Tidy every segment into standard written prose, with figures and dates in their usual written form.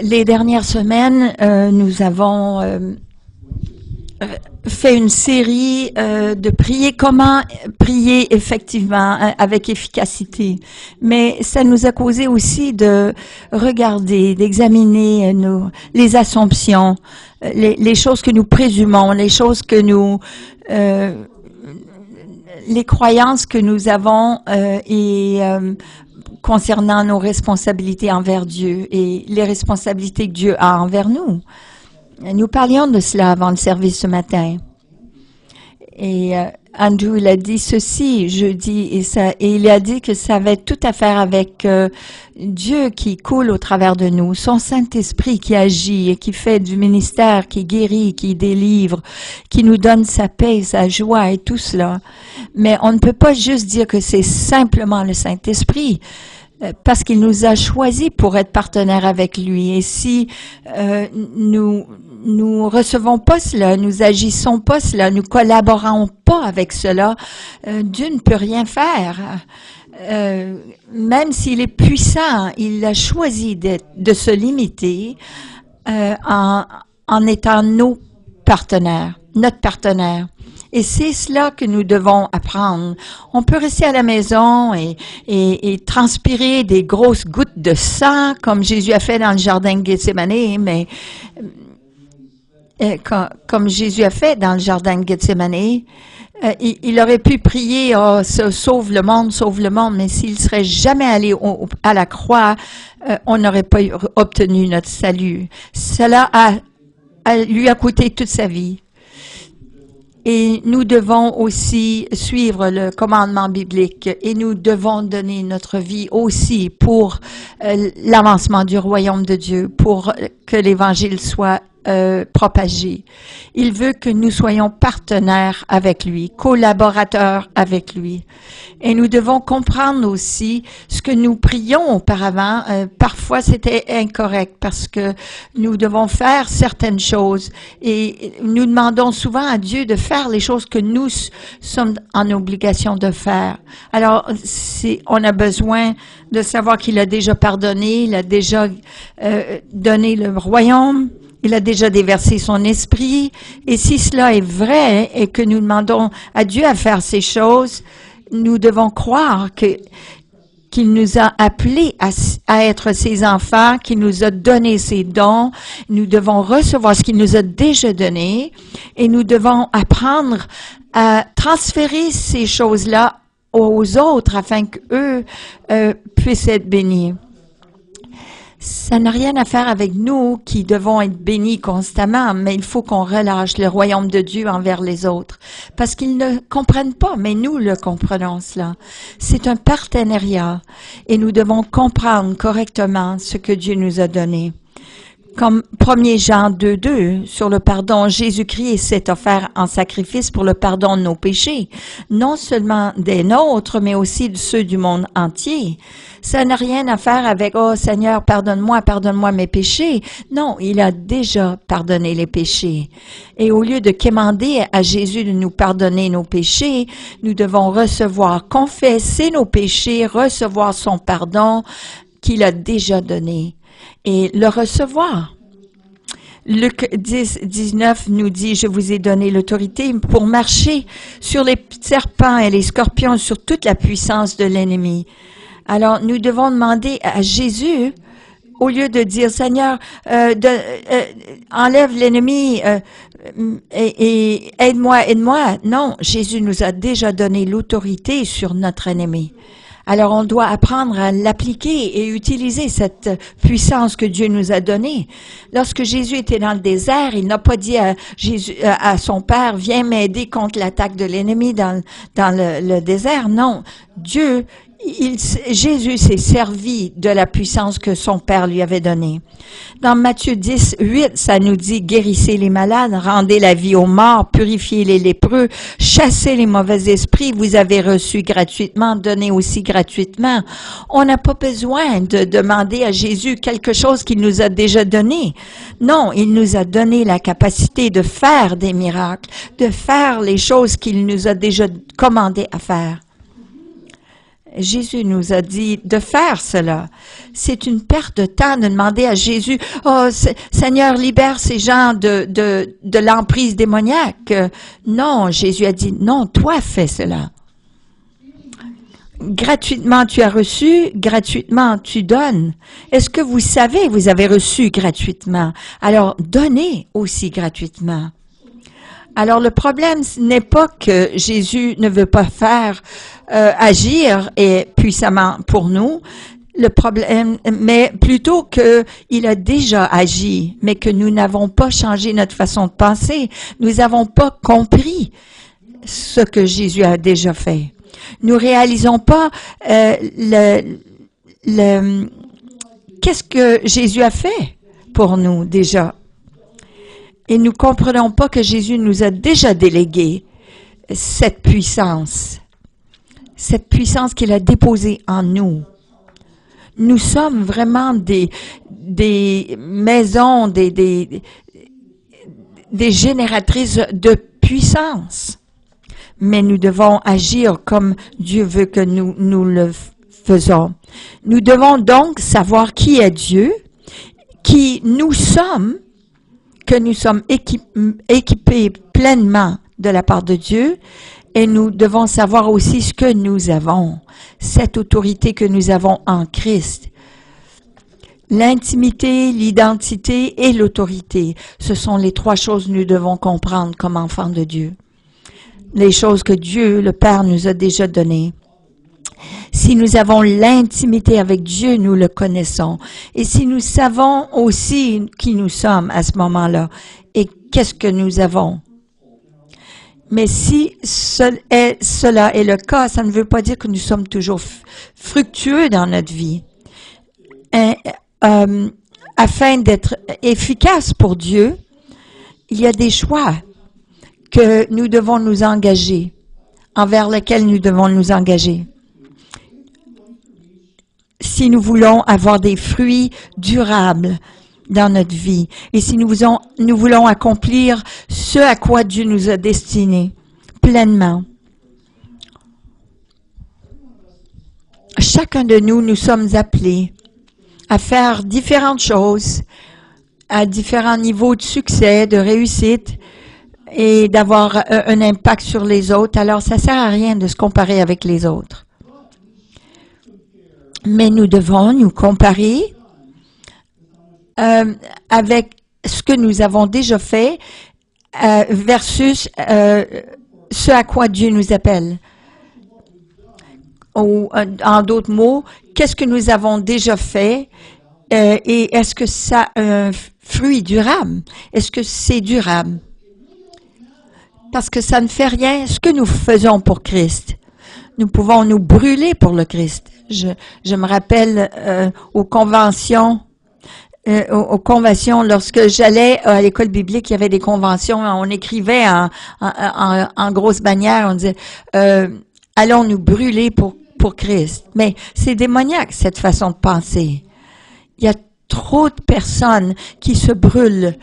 Les dernières semaines, nous avons fait une série de prier, comment prier effectivement, avec efficacité. Mais ça nous a causé aussi de regarder, d'examiner les assumptions, les choses que nous présumons, les choses que nous... les croyances que nous avons concernant nos responsabilités envers Dieu et les responsabilités que Dieu a envers nous. Nous parlions de cela avant le service ce matin. Et Andrew, il a dit ceci jeudi, et il a dit que ça avait tout à faire avec Dieu qui coule au travers de nous, son Saint-Esprit qui agit et qui fait du ministère, qui guérit, qui délivre, qui nous donne sa paix, sa joie et tout cela. Mais on ne peut pas juste dire que c'est simplement le Saint-Esprit, parce qu'il nous a choisis pour être partenaires avec lui. Et si nous recevons pas cela, nous agissons pas cela, nous collaborons pas avec cela, Dieu ne peut rien faire. Même s'il est puissant, il a choisi de se limiter en étant notre partenaire. Et c'est cela que nous devons apprendre. On peut rester à la maison et transpirer des grosses gouttes de sang, comme Jésus a fait dans le jardin de Gethsémane, mais comme Jésus a fait dans le jardin de Gethsémane, il aurait pu prier, oh, sauve le monde, mais s'il serait jamais allé à la croix, on n'aurait pas obtenu notre salut. Cela lui a coûté toute sa vie. Et nous devons aussi suivre le commandement biblique et nous devons donner notre vie aussi pour l'avancement du royaume de Dieu, pour que l'Évangile soit propagé. Il veut que nous soyons partenaires avec lui, collaborateurs avec lui. Et nous devons comprendre aussi ce que nous prions auparavant. Parfois, c'était incorrect parce que nous devons faire certaines choses et nous demandons souvent à Dieu de faire les choses que nous sommes en obligation de faire. Alors, on a besoin de savoir qu'il a déjà pardonné, il a déjà donné le royaume. Il a déjà déversé son esprit. Et si cela est vrai et que nous demandons à Dieu à faire ces choses, nous devons croire qu'il nous a appelés à être ses enfants, qu'il nous a donné ses dons. Nous devons recevoir ce qu'il nous a déjà donné et nous devons apprendre à transférer ces choses-là aux autres afin qu'eux puissent être bénis. Ça n'a rien à faire avec nous qui devons être bénis constamment, mais il faut qu'on relâche le royaume de Dieu envers les autres. Parce qu'ils ne comprennent pas, mais nous le comprenons cela. C'est un partenariat et nous devons comprendre correctement ce que Dieu nous a donné. Comme 1 Jean 2:2, sur le pardon, Jésus-Christ s'est offert en sacrifice pour le pardon de nos péchés, non seulement des nôtres, mais aussi de ceux du monde entier. Ça n'a rien à faire avec « Oh Seigneur, pardonne-moi mes péchés ». Non, il a déjà pardonné les péchés. Et au lieu de quémander à Jésus de nous pardonner nos péchés, nous devons confesser nos péchés, recevoir son pardon qu'il a déjà donné et le recevoir. Luc 10:19 nous dit « Je vous ai donné l'autorité pour marcher sur les serpents et les scorpions, sur toute la puissance de l'ennemi. » Alors, nous devons demander à Jésus, au lieu de dire « Seigneur, enlève l'ennemi et aide-moi. » Non, Jésus nous a déjà donné l'autorité sur notre ennemi. Alors, on doit apprendre à l'appliquer et utiliser cette puissance que Dieu nous a donnée. Lorsque Jésus était dans le désert, il n'a pas dit à son Père, viens m'aider contre l'attaque de l'ennemi dans le désert. Non, Jésus s'est servi de la puissance que son Père lui avait donnée. Dans Matthieu 10:8, ça nous dit « Guérissez les malades, rendez la vie aux morts, purifiez les lépreux, chassez les mauvais esprits, vous avez reçu gratuitement, donnez aussi gratuitement. » On n'a pas besoin de demander à Jésus quelque chose qu'il nous a déjà donné. Non, il nous a donné la capacité de faire des miracles, de faire les choses qu'il nous a déjà commandé à faire. Jésus nous a dit de faire cela. C'est une perte de temps de demander à Jésus, « Oh, Seigneur, libère ces gens de l'emprise démoniaque. » Non, Jésus a dit, « Non, toi fais cela. » Gratuitement tu as reçu, gratuitement tu donnes. Est-ce que vous savez, vous avez reçu gratuitement? Alors, donnez aussi gratuitement. Alors, le problème n'est pas que Jésus ne veut pas faire agir et puissamment pour nous. Le problème, mais plutôt qu'il a déjà agi, mais que nous n'avons pas changé notre façon de penser. Nous n'avons pas compris ce que Jésus a déjà fait. Nous réalisons pas qu'est-ce que Jésus a fait pour nous déjà. Et nous comprenons pas que Jésus nous a déjà délégué cette puissance qu'il a déposée en nous. Nous sommes vraiment des maisons, des génératrices de puissance. Mais nous devons agir comme Dieu veut que nous le faisons. Nous devons donc savoir qui est Dieu, qui nous sommes, que nous sommes équipés pleinement de la part de Dieu, et nous devons savoir aussi ce que nous avons, cette autorité que nous avons en Christ. L'intimité, l'identité et l'autorité, ce sont les trois choses que nous devons comprendre comme enfants de Dieu. Les choses que Dieu, le Père, nous a déjà données. Si nous avons l'intimité avec Dieu, nous le connaissons. Et si nous savons aussi qui nous sommes à ce moment-là et qu'est-ce que nous avons. Mais si cela est le cas, ça ne veut pas dire que nous sommes toujours fructueux dans notre vie. Afin d'être efficaces pour Dieu, il y a des choix que nous devons nous engager, envers lesquels nous devons nous engager. Si nous voulons avoir des fruits durables dans notre vie, et si nous voulons accomplir ce à quoi Dieu nous a destinés pleinement. Chacun de nous, nous sommes appelés à faire différentes choses, à différents niveaux de succès, de réussite, et d'avoir un impact sur les autres. Alors, ça sert à rien de se comparer avec les autres. Mais nous devons nous comparer avec ce que nous avons déjà fait versus ce à quoi Dieu nous appelle. Ou, en d'autres mots, qu'est-ce que nous avons déjà fait et est-ce que ça a un fruit durable? Est-ce que c'est durable? Parce que ça ne fait rien ce que nous faisons pour Christ. Nous pouvons nous brûler pour le Christ. Je me rappelle aux conventions, lorsque j'allais à l'école biblique, il y avait des conventions, on écrivait en grosses bannières, on disait allons nous brûler pour Christ. Mais c'est démoniaque, cette façon de penser. Il y a trop de personnes qui se brûlent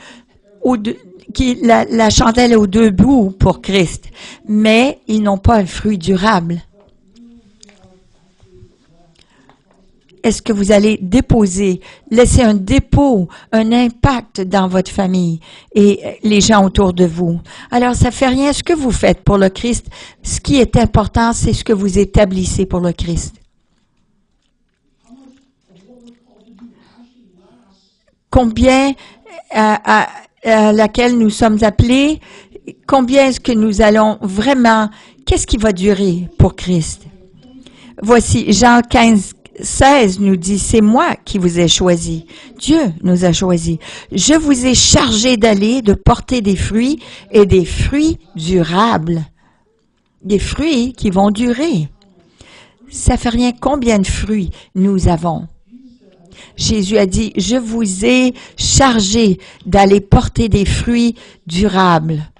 la chandelle aux deux bouts pour Christ, mais ils n'ont pas un fruit durable. Est-ce que vous allez laisser un dépôt, un impact dans votre famille et les gens autour de vous? Alors, ça fait rien ce que vous faites pour le Christ. Ce qui est important, c'est ce que vous établissez pour le Christ. Combien à laquelle nous sommes appelés, combien est-ce que nous allons vraiment, qu'est-ce qui va durer pour Christ? Voici, Jean 15, 16 nous dit, c'est moi qui vous ai choisi. Dieu nous a choisis. Je vous ai chargé d'aller, de porter des fruits et des fruits durables. Des fruits qui vont durer. Ça fait rien combien de fruits nous avons. Jésus a dit, je vous ai chargé d'aller porter des fruits durables.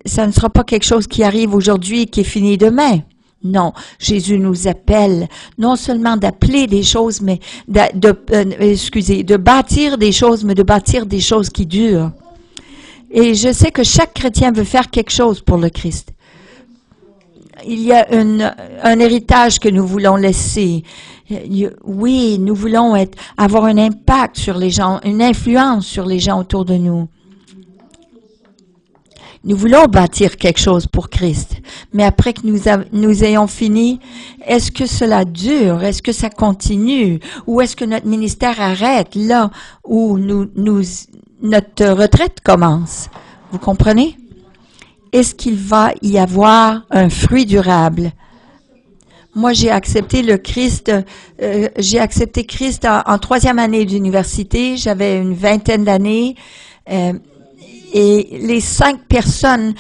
Ça ne sera pas quelque chose qui arrive aujourd'hui et qui est fini demain. Non, Jésus nous appelle non seulement d'appeler des choses, mais de bâtir des choses, mais de bâtir des choses qui durent. Et je sais que chaque chrétien veut faire quelque chose pour le Christ. il y a un héritage que nous voulons laisser. Oui, nous voulons avoir un impact sur les gens, une influence sur les gens autour de nous. Nous voulons bâtir quelque chose pour Christ. Mais après que nous ayons fini, est-ce que cela dure? Est-ce que ça continue? Ou est-ce que notre ministère arrête là où notre retraite commence? Vous comprenez? Est-ce qu'il va y avoir un fruit durable? Moi, j'ai accepté le Christ, j'ai accepté Christ en troisième année d'université. J'avais une vingtaine d'années. Et les 5 personnes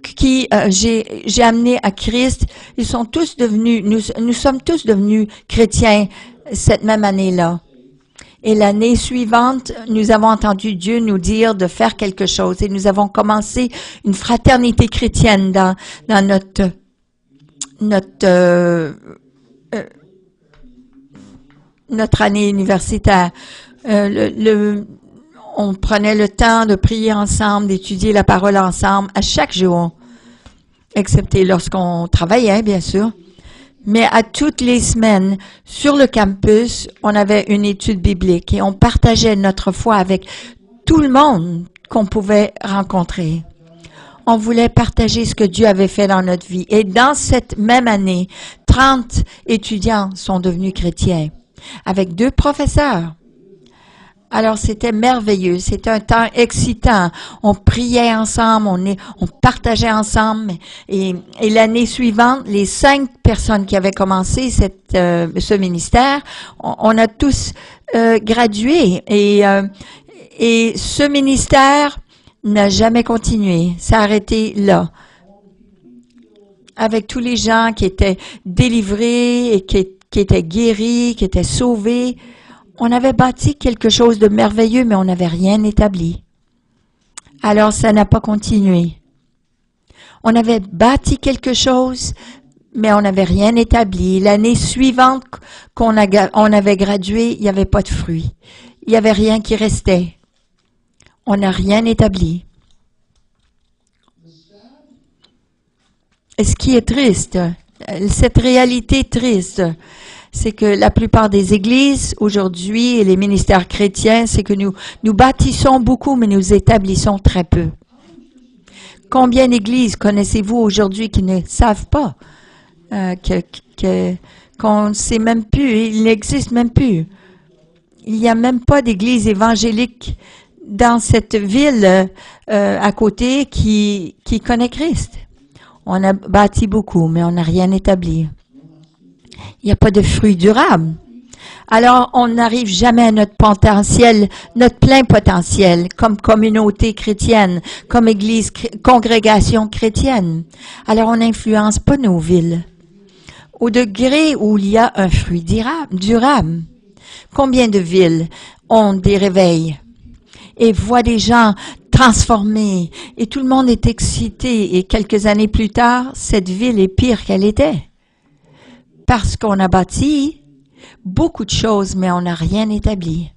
qui j'ai amené à Christ, ils sont tous devenus, nous sommes tous devenus chrétiens cette même année-là. Et l'année suivante, nous avons entendu Dieu nous dire de faire quelque chose. Et nous avons commencé une fraternité chrétienne dans notre année universitaire. On prenait le temps de prier ensemble, d'étudier la parole ensemble à chaque jour, excepté lorsqu'on travaillait, bien sûr. Mais à toutes les semaines, sur le campus, on avait une étude biblique et on partageait notre foi avec tout le monde qu'on pouvait rencontrer. On voulait partager ce que Dieu avait fait dans notre vie. Et dans cette même année, 30 étudiants sont devenus chrétiens, avec 2 professeurs. Alors, c'était merveilleux. C'était un temps excitant. On priait ensemble, on partageait ensemble. Et l'année suivante, les 5 personnes qui avaient commencé ce ministère, on a tous gradué. Et ce ministère n'a jamais continué. Ça a arrêté là. Avec tous les gens qui étaient délivrés et qui étaient guéris, qui étaient sauvés. On avait bâti quelque chose de merveilleux, mais on n'avait rien établi. Alors, ça n'a pas continué. On avait bâti quelque chose, mais on n'avait rien établi. L'année suivante on avait gradué, il n'y avait pas de fruits. Il n'y avait rien qui restait. On n'a rien établi. Et ce qui est triste, cette réalité triste, c'est que la plupart des églises aujourd'hui et les ministères chrétiens, c'est que nous bâtissons beaucoup, mais nous établissons très peu. Combien d'églises connaissez-vous aujourd'hui qui ne savent pas, qu'on ne sait même plus, il n'existe même plus. Il n'y a même pas d'église évangélique dans cette ville à côté qui connaît Christ. On a bâti beaucoup, mais on n'a rien établi. Il n'y a pas de fruits durables. Alors, on n'arrive jamais à notre potentiel, notre plein potentiel, comme communauté chrétienne, comme église, congrégation chrétienne. Alors, on n'influence pas nos villes. Au degré où il y a un fruit durable. Combien de villes ont des réveils et voient des gens transformés et tout le monde est excité et quelques années plus tard, cette ville est pire qu'elle était. Parce qu'on a bâti beaucoup de choses, mais on n'a rien établi.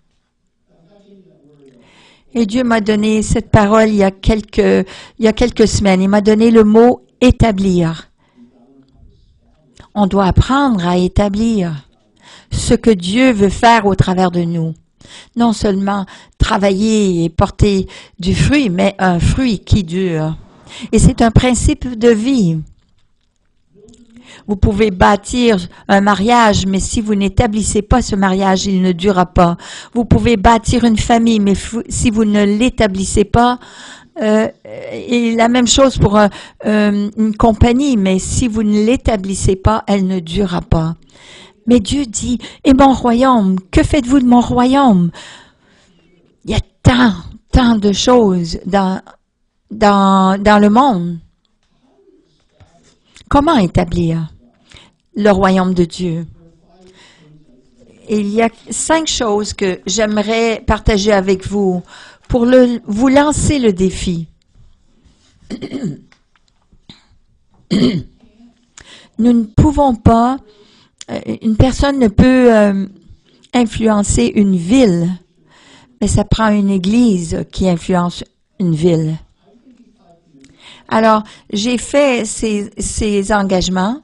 Et Dieu m'a donné cette parole il y a quelques semaines. Il m'a donné le mot « établir ». On doit apprendre à établir ce que Dieu veut faire au travers de nous. Non seulement travailler et porter du fruit, mais un fruit qui dure. Et c'est un principe de vie. Vous pouvez bâtir un mariage, mais si vous n'établissez pas ce mariage, il ne durera pas. Vous pouvez bâtir une famille, mais si vous ne l'établissez pas, et la même chose pour une compagnie, mais si vous ne l'établissez pas, elle ne durera pas. Mais Dieu dit, et mon royaume, que faites-vous de mon royaume? Il y a tant de choses dans le monde. Comment établir le royaume de Dieu? Et il y a 5 choses que j'aimerais partager avec vous pour vous lancer le défi. Nous ne pouvons pas, une personne ne peut influencer une ville, mais ça prend une église qui influence une ville. Alors, j'ai fait ces engagements,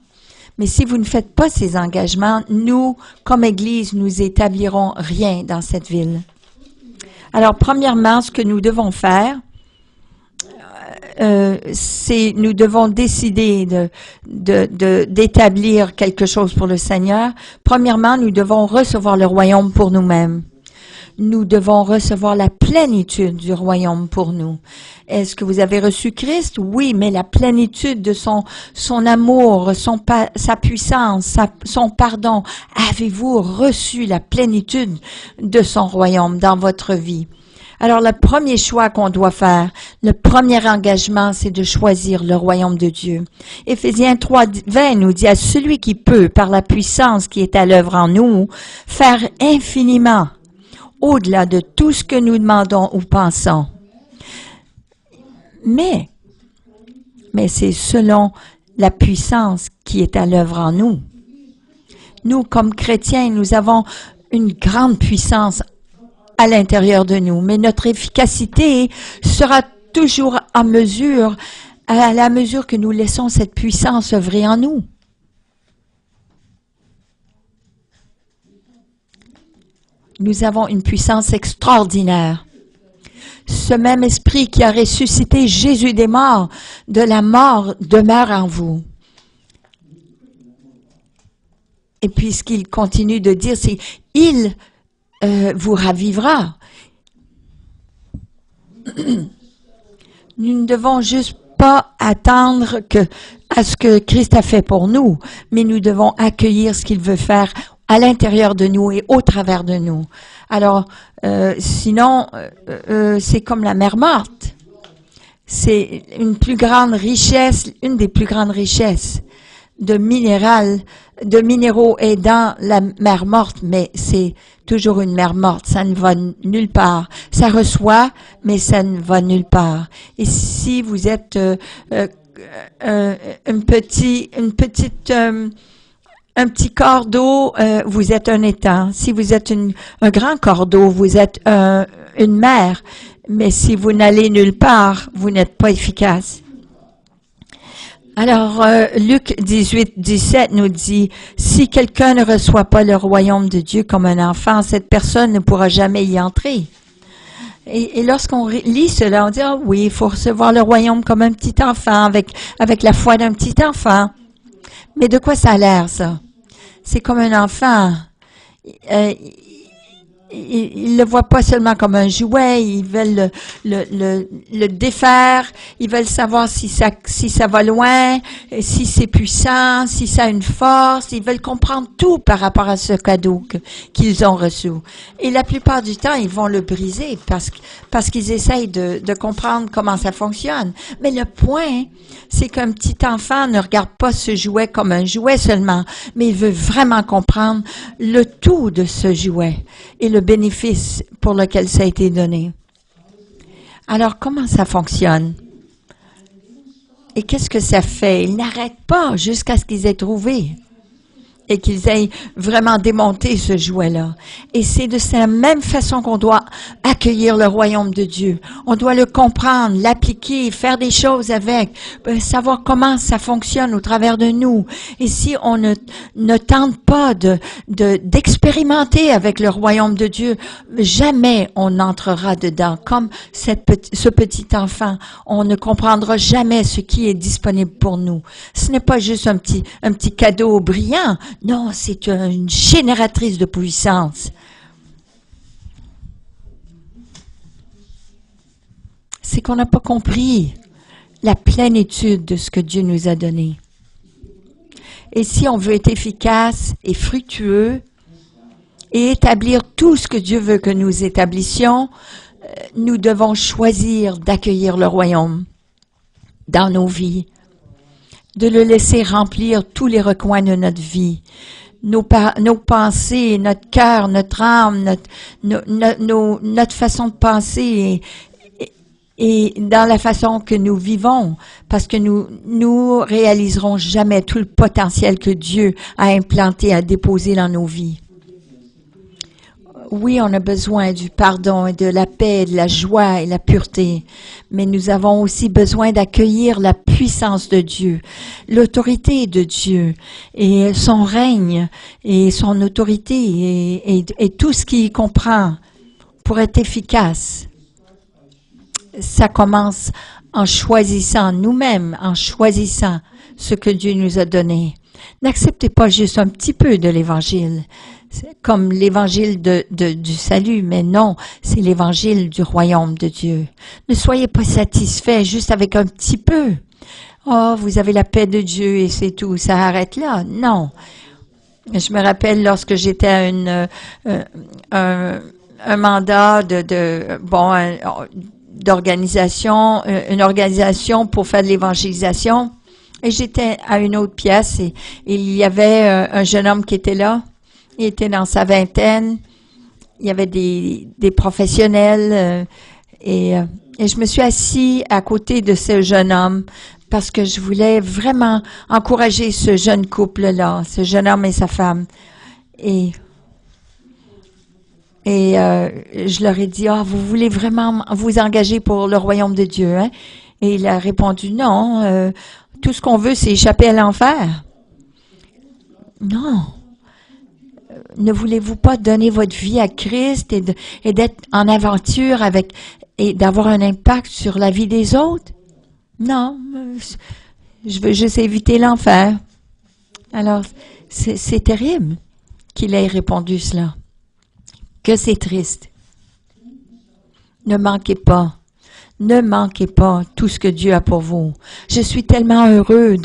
mais si vous ne faites pas ces engagements, nous, comme Église, nous établirons rien dans cette ville. Alors, premièrement, ce que nous devons faire, c'est nous devons décider d'établir quelque chose pour le Seigneur. Premièrement, nous devons recevoir le royaume pour nous-mêmes. Nous devons recevoir la plénitude du royaume pour nous. Est-ce que vous avez reçu Christ? Oui, mais la plénitude de son amour, sa puissance, son pardon. Avez-vous reçu la plénitude de son royaume dans votre vie? Alors, le premier choix qu'on doit faire, le premier engagement, c'est de choisir le royaume de Dieu. Éphésiens 3:20 nous dit à celui qui peut, par la puissance qui est à l'œuvre en nous, faire infiniment au-delà de tout ce que nous demandons ou pensons. Mais c'est selon la puissance qui est à l'œuvre en nous. Nous, comme chrétiens, nous avons une grande puissance à l'intérieur de nous, mais notre efficacité sera toujours à la mesure que nous laissons cette puissance œuvrer en nous. Nous avons une puissance extraordinaire. Ce même esprit qui a ressuscité Jésus des morts, de la mort, demeure en vous. Et puis ce qu'il continue de dire, c'est « Il vous ravivra ». Nous ne devons juste pas attendre à ce que Christ a fait pour nous, mais nous devons accueillir ce qu'il veut faire à l'intérieur de nous et au travers de nous. Alors, sinon, c'est comme la mer morte. C'est une des plus grandes richesses de minéraux est dans la mer morte, mais c'est toujours une mer morte. Ça ne va nulle part. Ça reçoit, mais ça ne va nulle part. Et si vous êtes un petit corps d'eau, vous êtes un étang. Si vous êtes un grand corps d'eau, vous êtes une mer. Mais si vous n'allez nulle part, vous n'êtes pas efficace. Alors, Luc 18:17 nous dit, « Si quelqu'un ne reçoit pas le royaume de Dieu comme un enfant, cette personne ne pourra jamais y entrer. » Et lorsqu'on lit cela, on dit, « Ah oui, il faut recevoir le royaume comme un petit enfant, avec la foi d'un petit enfant. » Mais de quoi ça a l'air, ça? C'est comme un enfant. Ils le voient pas seulement comme un jouet, ils veulent le défaire, ils veulent savoir si ça va loin, si c'est puissant, si ça a une force, ils veulent comprendre tout par rapport à ce cadeau qu'ils ont reçu. Et la plupart du temps, ils vont le briser parce qu'ils essayent de comprendre comment ça fonctionne. Mais le point, c'est qu'un petit enfant ne regarde pas ce jouet comme un jouet seulement, mais il veut vraiment comprendre le tout de ce jouet et le bénéfice pour lequel ça a été donné. Alors, comment ça fonctionne? Et qu'est-ce que ça fait? Ils n'arrêtent pas jusqu'à ce qu'ils aient trouvé et qu'ils aient vraiment démonté ce jouet-là. Et c'est de cette même façon qu'on doit accueillir le royaume de Dieu. On doit le comprendre, l'appliquer, faire des choses avec, savoir comment ça fonctionne au travers de nous. Et si on ne tente pas d'expérimenter avec le royaume de Dieu, jamais on n'entrera dedans. Comme ce petit enfant, on ne comprendra jamais ce qui est disponible pour nous. Ce n'est pas juste un petit cadeau brillant. Non, c'est une génératrice de puissance. C'est qu'on n'a pas compris la plénitude de ce que Dieu nous a donné. Et si on veut être efficace et fructueux et établir tout ce que Dieu veut que nous établissions, nous devons choisir d'accueillir le royaume dans nos vies, de le laisser remplir tous les recoins de notre vie, nos pensées, notre cœur, notre âme, notre façon de penser et dans la façon que nous vivons, parce que nous réaliserons jamais tout le potentiel que Dieu a implanté, a déposé dans nos vies. Oui, on a besoin du pardon et de la paix, de la joie et la pureté, mais nous avons aussi besoin d'accueillir la puissance de Dieu, l'autorité de Dieu et son règne et son autorité et tout ce qu'il comprend pour être efficace. Ça commence en choisissant nous-mêmes, en choisissant ce que Dieu nous a donné. N'acceptez pas juste un petit peu de l'Évangile. C'est comme l'évangile du salut, mais non, c'est l'évangile du royaume de Dieu. Ne soyez pas satisfaits juste avec un petit peu. Oh, vous avez la paix de Dieu et c'est tout, ça arrête là. Non. Je me rappelle lorsque j'étais à un mandat d'organisation, une organisation pour faire de l'évangélisation, et j'étais à une autre pièce et il y avait un jeune homme qui était là. Il était dans sa vingtaine. Il y avait des professionnels et je me suis assis à côté de ce jeune homme parce que je voulais vraiment encourager ce jeune couple-là, ce jeune homme et sa femme. Et je leur ai dit, vous voulez vraiment vous engager pour le royaume de Dieu, hein? Et il a répondu, non, tout ce qu'on veut, c'est échapper à l'enfer. Non. Ne voulez-vous pas donner votre vie à Christ et d'être en aventure et d'avoir un impact sur la vie des autres? Non, je veux juste éviter l'enfer. Alors, c'est terrible qu'il ait répondu cela. Que c'est triste. Ne manquez pas. Ne manquez pas tout ce que Dieu a pour vous. Je suis tellement heureux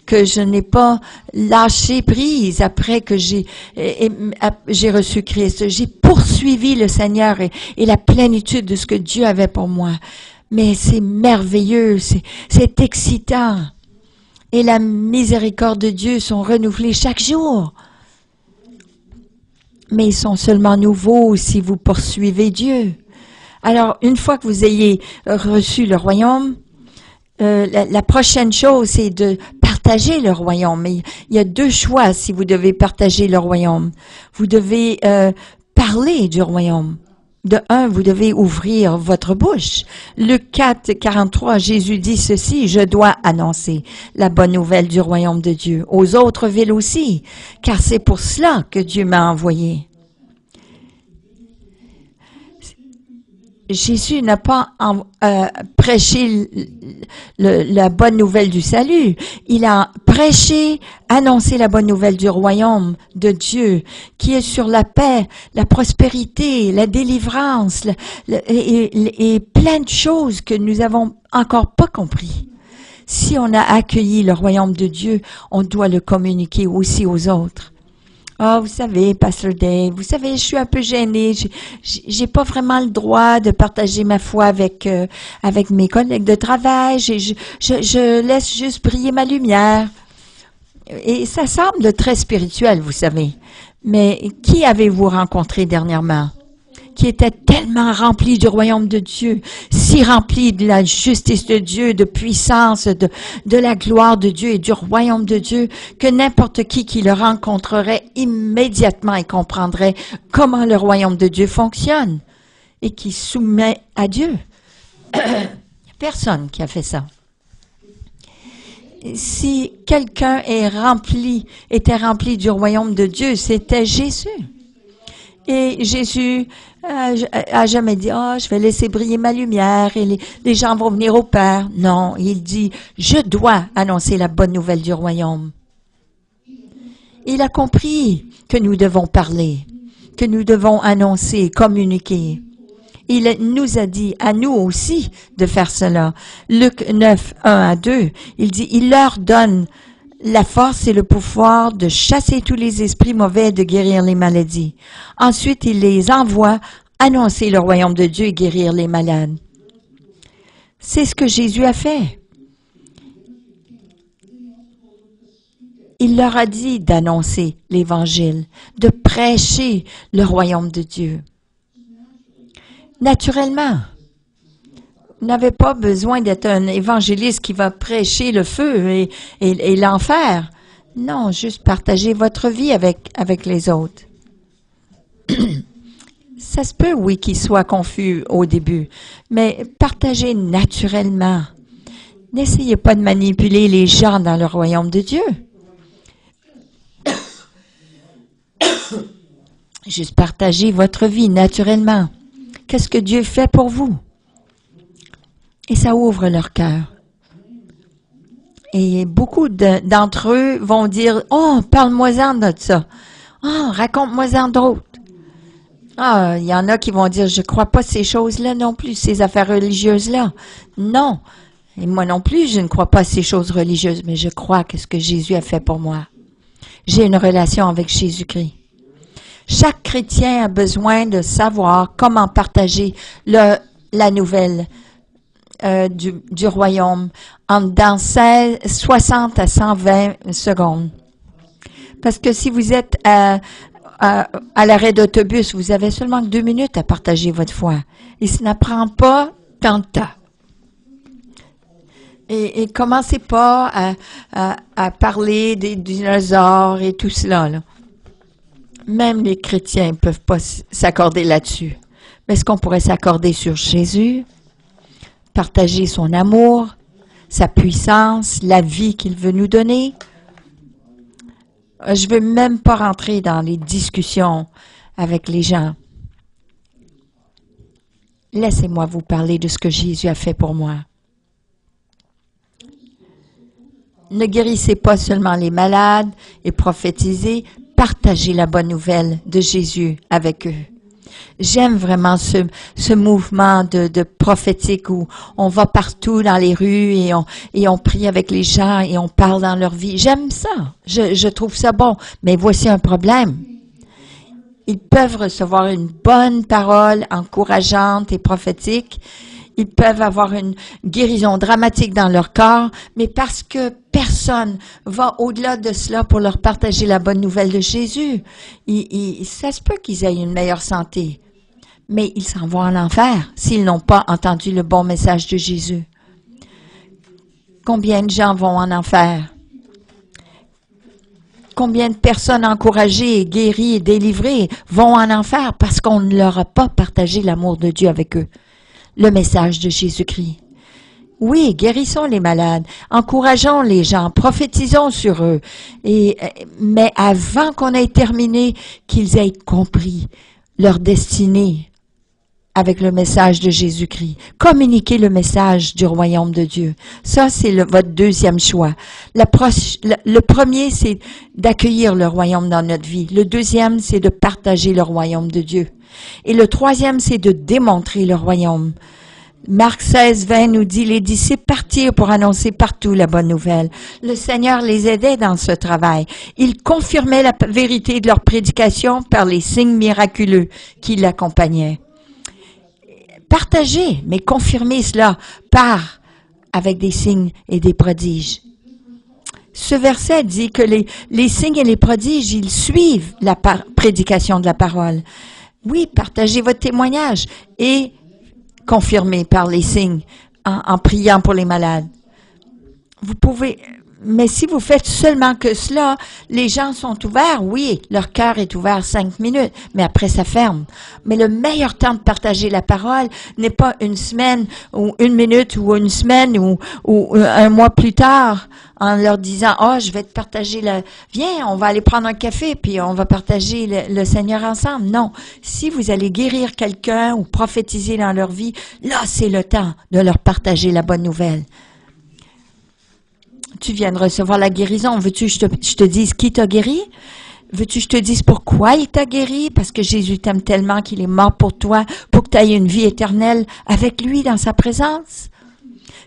que je n'ai pas lâché prise après que j'ai reçu Christ. J'ai poursuivi le Seigneur et la plénitude de ce que Dieu avait pour moi. Mais c'est merveilleux, c'est excitant. Et la miséricorde de Dieu sont renouvelées chaque jour. Mais ils sont seulement nouveaux si vous poursuivez Dieu. Alors, une fois que vous ayez reçu le royaume, la prochaine chose, c'est de partager le royaume. Mais il y a deux choix si vous devez partager le royaume. Vous devez parler du royaume. De un, vous devez ouvrir votre bouche. Luc 4, 43, Jésus dit ceci, « Je dois annoncer la bonne nouvelle du royaume de Dieu aux autres villes aussi, car c'est pour cela que Dieu m'a envoyé. » Jésus n'a pas prêché la bonne nouvelle du salut. Il a prêché, annoncé la bonne nouvelle du royaume de Dieu, qui est sur la paix, la prospérité, la délivrance, et plein de choses que nous avons encore pas compris. Si on a accueilli le royaume de Dieu, on doit le communiquer aussi aux autres. Ah, vous savez, Pastor Dave, vous savez, je suis un peu gênée. J'ai pas vraiment le droit de partager ma foi avec mes collègues de travail. Je laisse juste briller ma lumière. Et ça semble très spirituel, vous savez. Mais qui avez-vous rencontré dernièrement? Qui était tellement rempli du royaume de Dieu, si rempli de la justice de Dieu, de puissance, de la gloire de Dieu et du royaume de Dieu, que n'importe qui le rencontrerait immédiatement et comprendrait comment le royaume de Dieu fonctionne et qui soumet à Dieu. Il n'y a personne qui a fait ça. Si quelqu'un était rempli du royaume de Dieu, c'était Jésus. Et Jésus a jamais dit, je vais laisser briller ma lumière et les gens vont venir au Père. Non, il dit, je dois annoncer la bonne nouvelle du royaume. Il a compris que nous devons parler, que nous devons annoncer, communiquer. Il nous a dit à nous aussi de faire cela. Luc 9, 1 à 2, il dit, il leur donne la force et le pouvoir de chasser tous les esprits mauvais et de guérir les maladies. Ensuite, il les envoie annoncer le royaume de Dieu et guérir les malades. C'est ce que Jésus a fait. Il leur a dit d'annoncer l'Évangile, de prêcher le royaume de Dieu. Naturellement, vous n'avez pas besoin d'être un évangéliste qui va prêcher le feu et l'enfer. Non, juste partager votre vie avec les autres. Ça se peut, oui, qu'il soit confus au début, mais partagez naturellement. N'essayez pas de manipuler les gens dans le royaume de Dieu. Juste partagez votre vie naturellement. Qu'est-ce que Dieu fait pour vous? Et ça ouvre leur cœur. Et beaucoup d'entre eux vont dire, « Oh, parle-moi-en de ça. Oh, raconte-moi-en d'autres. » Ah, il y en a qui vont dire, « Je crois pas ces choses-là non plus, ces affaires religieuses-là. » Non. Et moi non plus, je ne crois pas ces choses religieuses, mais je crois que ce que Jésus a fait pour moi. J'ai une relation avec Jésus-Christ. Chaque chrétien a besoin de savoir comment partager la nouvelle du royaume dans 60 à 120 secondes. Parce que si vous êtes à l'arrêt d'autobus, vous avez seulement 2 minutes à partager votre foi. Et ça n'apprend pas tant de temps. Et commencez pas à parler des dinosaures et tout cela, là. Même les chrétiens ne peuvent pas s'accorder là-dessus. Mais est-ce qu'on pourrait s'accorder sur Jésus, partager son amour, sa puissance, la vie qu'il veut nous donner? Je ne veux même pas rentrer dans les discussions avec les gens. Laissez-moi vous parler de ce que Jésus a fait pour moi. Ne guérissez pas seulement les malades et prophétisez, partagez la bonne nouvelle de Jésus avec eux. J'aime vraiment ce mouvement de prophétique où on va partout dans les rues et on prie avec les gens et on parle dans leur vie. J'aime ça. Je trouve ça bon. Mais voici un problème. Ils peuvent recevoir une bonne parole encourageante et prophétique. Ils peuvent avoir une guérison dramatique dans leur corps, mais parce que personne va au-delà de cela pour leur partager la bonne nouvelle de Jésus, ça se peut qu'ils aient une meilleure santé, mais ils s'en vont en enfer s'ils n'ont pas entendu le bon message de Jésus. Combien de gens vont en enfer? Combien de personnes encouragées, guéries et délivrées vont en enfer parce qu'on ne leur a pas partagé l'amour de Dieu avec eux? Le message de Jésus-Christ. Oui, guérissons les malades, encourageons les gens, prophétisons sur eux, mais avant qu'on ait terminé, qu'ils aient compris leur destinée avec le message de Jésus-Christ. Communiquer le message du royaume de Dieu. Ça, c'est votre deuxième choix. Le premier, c'est d'accueillir le royaume dans notre vie. Le deuxième, c'est de partager le royaume de Dieu. Et le troisième, c'est de démontrer le royaume. Marc 16, 20 nous dit, les disciples partirent pour annoncer partout la bonne nouvelle. Le Seigneur les aidait dans ce travail. Il confirmait la vérité de leur prédication par les signes miraculeux qui l'accompagnaient. Partagez, mais confirmez cela avec des signes et des prodiges. Ce verset dit que les signes et les prodiges, ils suivent la prédication de la parole. Oui, partagez votre témoignage et confirmez par les signes en priant pour les malades. Vous pouvez, mais si vous faites seulement que cela, les gens sont ouverts, oui, leur cœur est ouvert 5 minutes, mais après ça ferme. Mais le meilleur temps de partager la parole n'est pas une semaine ou 1 minute ou une semaine ou un mois plus tard en leur disant, je vais te partager viens, on va aller prendre un café puis on va partager le Seigneur ensemble. Non. Si vous allez guérir quelqu'un ou prophétiser dans leur vie, là, c'est le temps de leur partager la bonne nouvelle. Tu viens de recevoir la guérison. Veux-tu que je te dise qui t'a guéri? Veux-tu que je te dise pourquoi il t'a guéri? Parce que Jésus t'aime tellement qu'il est mort pour toi, pour que tu aies une vie éternelle avec lui dans sa présence.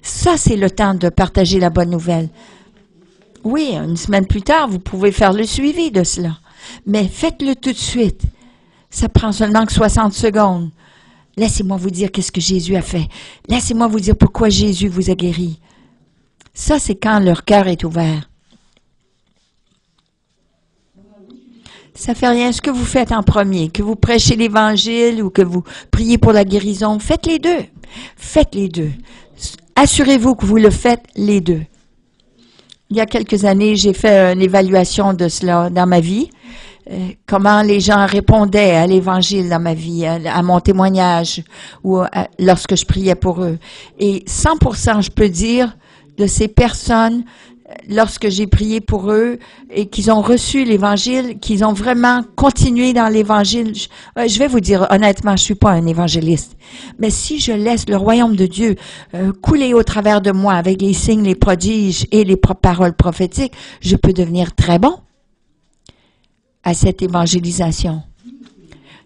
Ça, c'est le temps de partager la bonne nouvelle. Oui, une semaine plus tard, vous pouvez faire le suivi de cela. Mais faites-le tout de suite. Ça prend seulement que 60 secondes. Laissez-moi vous dire qu'est-ce que Jésus a fait. Laissez-moi vous dire pourquoi Jésus vous a guéri. Ça, c'est quand leur cœur est ouvert. Ça fait rien ce que vous faites en premier, que vous prêchez l'Évangile ou que vous priez pour la guérison. Faites les deux. Faites les deux. Assurez-vous que vous le faites les deux. Il y a quelques années, j'ai fait une évaluation de cela dans ma vie. comment les gens répondaient à l'Évangile dans ma vie, à mon témoignage, ou lorsque je priais pour eux. Et 100%, je peux dire, de ces personnes, lorsque j'ai prié pour eux et qu'ils ont reçu l'Évangile, qu'ils ont vraiment continué dans l'Évangile. Je vais vous dire, honnêtement, je suis pas un évangéliste. Mais si je laisse le royaume de Dieu couler au travers de moi avec les signes, les prodiges et les paroles prophétiques, je peux devenir très bon à cette évangélisation.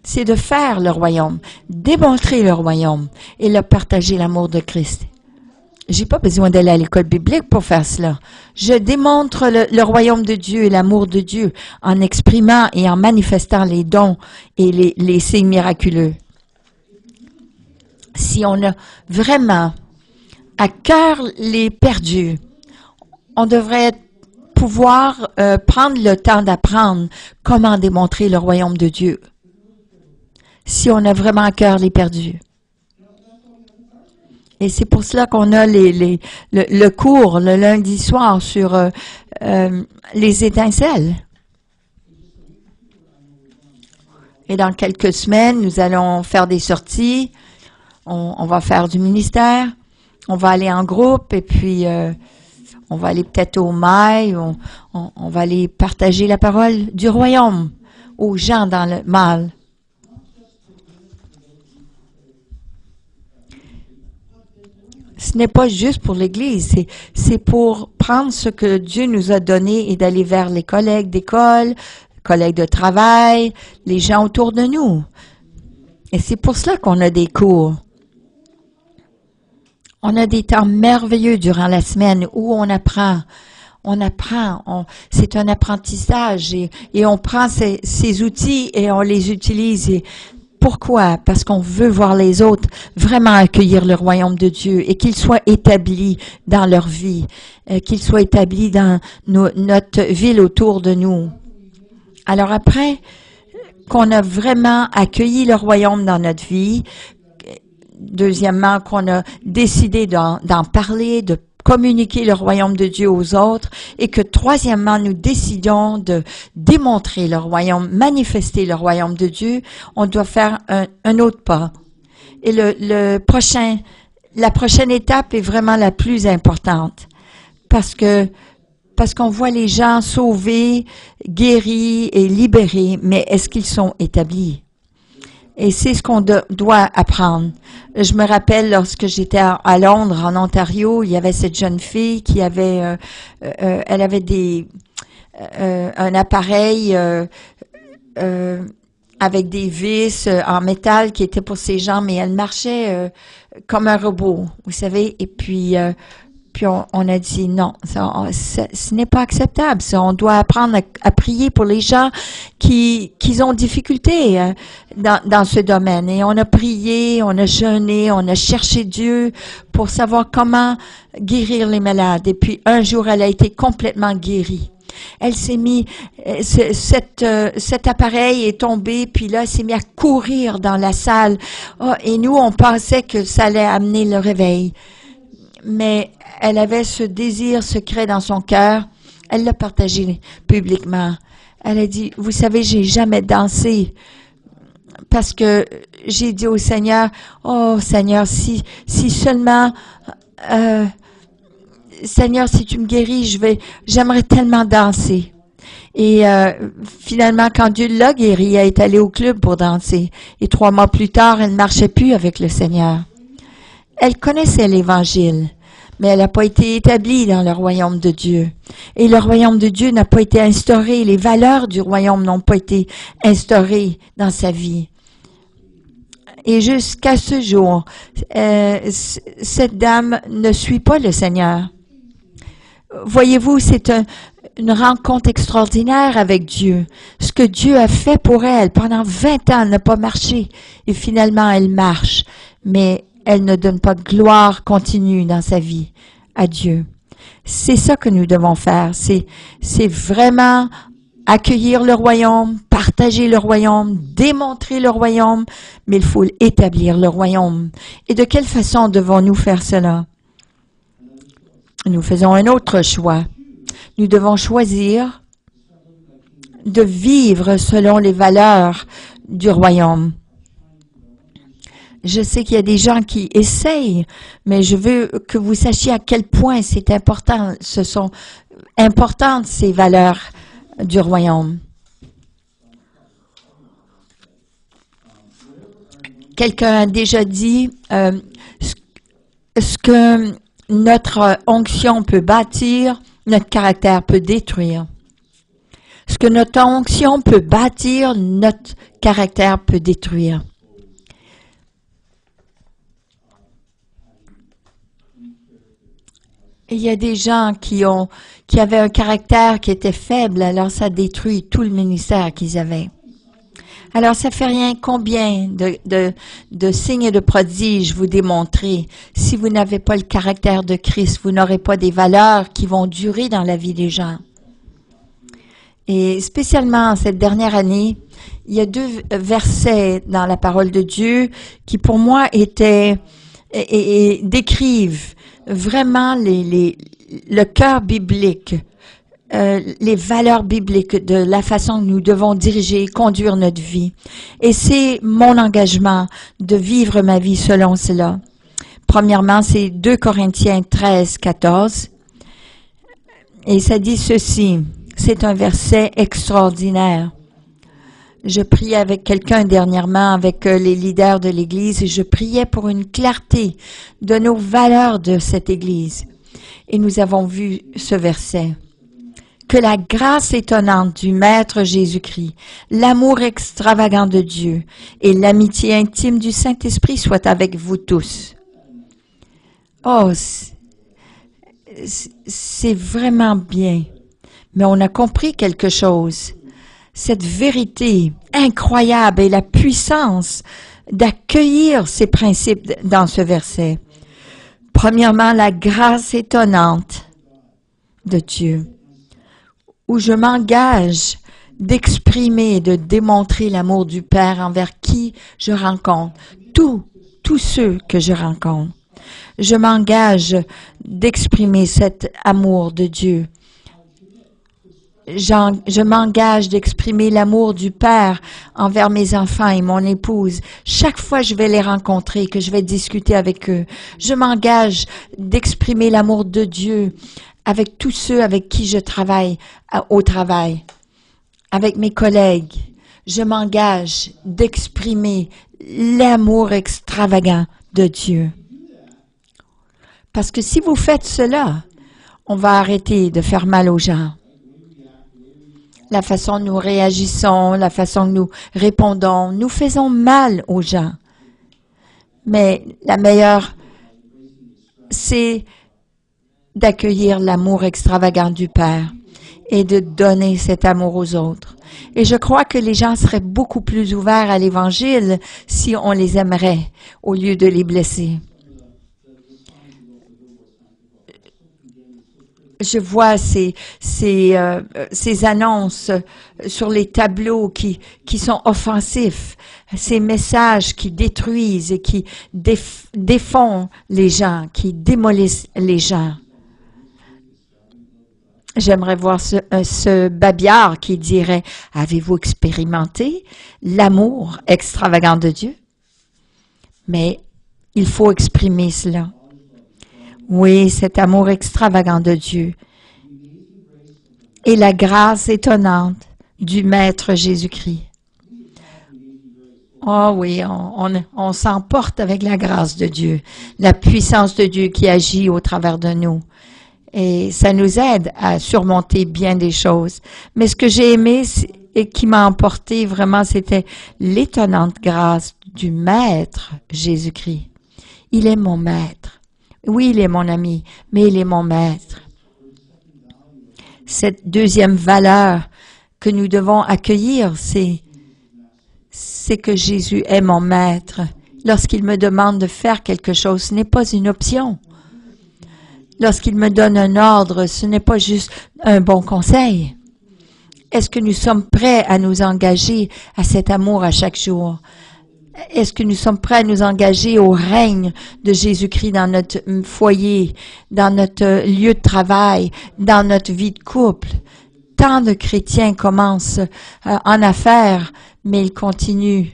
C'est de faire le royaume, démontrer le royaume et leur partager l'amour de Christ. J'ai pas besoin d'aller à l'école biblique pour faire cela. Je démontre le royaume de Dieu et l'amour de Dieu en exprimant et en manifestant les dons et les signes miraculeux. Si on a vraiment à cœur les perdus, on devrait pouvoir prendre le temps d'apprendre comment démontrer le royaume de Dieu. Si on a vraiment à cœur les perdus. Et c'est pour cela qu'on a le cours le lundi soir sur les étincelles. Et dans quelques semaines, nous allons faire des sorties. On va faire du ministère. On va aller en groupe et puis on va aller peut-être au mail. On va aller partager la parole du royaume aux gens dans le mal. Ce n'est pas juste pour l'Église, c'est pour prendre ce que Dieu nous a donné et d'aller vers les collègues d'école, collègues de travail, les gens autour de nous. Et c'est pour cela qu'on a des cours. On a des temps merveilleux durant la semaine où on apprend. C'est un apprentissage et on prend ces outils et on les utilise. Pourquoi? Parce qu'on veut voir les autres vraiment accueillir le royaume de Dieu et qu'il soit établi dans leur vie, qu'il soit établi dans notre ville autour de nous. Alors après qu'on a vraiment accueilli le royaume dans notre vie, deuxièmement, qu'on a décidé d'en parler, de communiquer le royaume de Dieu aux autres et que troisièmement, nous décidons de démontrer le royaume, manifester le royaume de Dieu, on doit faire un autre pas. Et la prochaine étape est vraiment la plus importante parce qu'on voit les gens sauvés, guéris et libérés, mais est-ce qu'ils sont établis? Et c'est ce qu'on doit apprendre. Je me rappelle lorsque j'étais à Londres, en Ontario, il y avait cette jeune fille qui avait, elle avait un appareil avec des vis en métal qui était pour ses jambes, mais elle marchait comme un robot, vous savez. Et puis on a dit non, ce n'est pas acceptable. Ça, on doit apprendre à prier pour les gens qui ont difficulté dans ce domaine. Et on a prié, on a jeûné, on a cherché Dieu pour savoir comment guérir les malades. Et puis un jour, elle a été complètement guérie. Elle s'est mis, cet appareil est tombé, puis là, elle s'est mis à courir dans la salle. Oh, et nous, on pensait que ça allait amener le réveil. Mais elle avait ce désir secret dans son cœur. Elle l'a partagé publiquement. Elle a dit, vous savez, j'ai jamais dansé parce que j'ai dit au Seigneur, oh Seigneur, si seulement, Seigneur, si tu me guéris, j'aimerais tellement danser. Et finalement, quand Dieu l'a guérie, elle est allée au club pour danser. Et 3 mois plus tard, elle ne marchait plus avec le Seigneur. Elle connaissait l'Évangile, mais elle n'a pas été établie dans le royaume de Dieu. Et le royaume de Dieu n'a pas été instauré, les valeurs du royaume n'ont pas été instaurées dans sa vie. Et jusqu'à ce jour, cette dame ne suit pas le Seigneur. Voyez-vous, c'est une rencontre extraordinaire avec Dieu. Ce que Dieu a fait pour elle pendant 20 ans, elle n'a pas marché. Et finalement, elle marche. Mais elle ne donne pas de gloire continue dans sa vie à Dieu. C'est ça que nous devons faire. C'est vraiment accueillir le royaume, partager le royaume, démontrer le royaume, mais il faut établir le royaume. Et de quelle façon devons-nous faire cela? Nous faisons un autre choix. Nous devons choisir de vivre selon les valeurs du royaume. Je sais qu'il y a des gens qui essayent, mais je veux que vous sachiez à quel point c'est important. Ce sont importantes ces valeurs du royaume. Quelqu'un a déjà dit ce que notre onction peut bâtir, notre caractère peut détruire. Ce que notre onction peut bâtir, notre caractère peut détruire. Il y a des gens qui avaient un caractère qui était faible, alors ça détruit tout le ministère qu'ils avaient. Alors, ça fait rien combien de signes et de prodiges vous démontrez. Si vous n'avez pas le caractère de Christ, vous n'aurez pas des valeurs qui vont durer dans la vie des gens. Et spécialement cette dernière année, il y a 2 versets dans la parole de Dieu qui pour moi décrivent vraiment le cœur biblique, les valeurs bibliques de la façon que nous devons diriger, conduire notre vie. Et c'est mon engagement de vivre ma vie selon cela. Premièrement, c'est 2 Corinthiens 13, 14. Et ça dit ceci. C'est un verset extraordinaire. Je priais avec quelqu'un dernièrement, avec les leaders de l'Église, et je priais pour une clarté de nos valeurs de cette Église. Et nous avons vu ce verset. Que la grâce étonnante du Maître Jésus-Christ, l'amour extravagant de Dieu et l'amitié intime du Saint-Esprit soient avec vous tous. Oh, c'est vraiment bien. Mais on a compris quelque chose. Cette vérité incroyable et la puissance d'accueillir ces principes dans ce verset. Premièrement, la grâce étonnante de Dieu, où je m'engage d'exprimer et de démontrer l'amour du Père envers qui je rencontre, tous ceux que je rencontre. Je m'engage d'exprimer cet amour de Dieu. Je m'engage d'exprimer l'amour du Père envers mes enfants et mon épouse. Chaque fois que je vais les rencontrer, que je vais discuter avec eux, je m'engage d'exprimer l'amour de Dieu avec tous ceux avec qui je travaille au travail, avec mes collègues. Je m'engage d'exprimer l'amour extravagant de Dieu. Parce que si vous faites cela, on va arrêter de faire mal aux gens. La façon dont nous réagissons, la façon dont nous répondons, nous faisons mal aux gens. Mais la meilleure, c'est d'accueillir l'amour extravagant du Père et de donner cet amour aux autres. Et je crois que les gens seraient beaucoup plus ouverts à l'Évangile si on les aimerait au lieu de les blesser. Je vois ces annonces sur les tableaux qui sont offensifs, ces messages qui détruisent et qui défont les gens, qui démolissent les gens. J'aimerais voir ce babillard qui dirait « Avez-vous expérimenté l'amour extravagant de Dieu? » Mais il faut exprimer cela. Oui, cet amour extravagant de Dieu et la grâce étonnante du Maître Jésus-Christ. Oh oui, on s'emporte avec la grâce de Dieu, la puissance de Dieu qui agit au travers de nous. Et ça nous aide à surmonter bien des choses. Mais ce que j'ai aimé et qui m'a emporté vraiment, c'était l'étonnante grâce du Maître Jésus-Christ. Il est mon Maître. Oui, il est mon ami, mais il est mon Maître. Cette deuxième valeur que nous devons accueillir, c'est que Jésus est mon Maître. Lorsqu'il me demande de faire quelque chose, ce n'est pas une option. Lorsqu'il me donne un ordre, ce n'est pas juste un bon conseil. Est-ce que nous sommes prêts à nous engager à cet amour à chaque jour? Est-ce que nous sommes prêts à nous engager au règne de Jésus-Christ dans notre foyer, dans notre lieu de travail, dans notre vie de couple? tant de chrétiens commencent en affaires, mais ils continuent.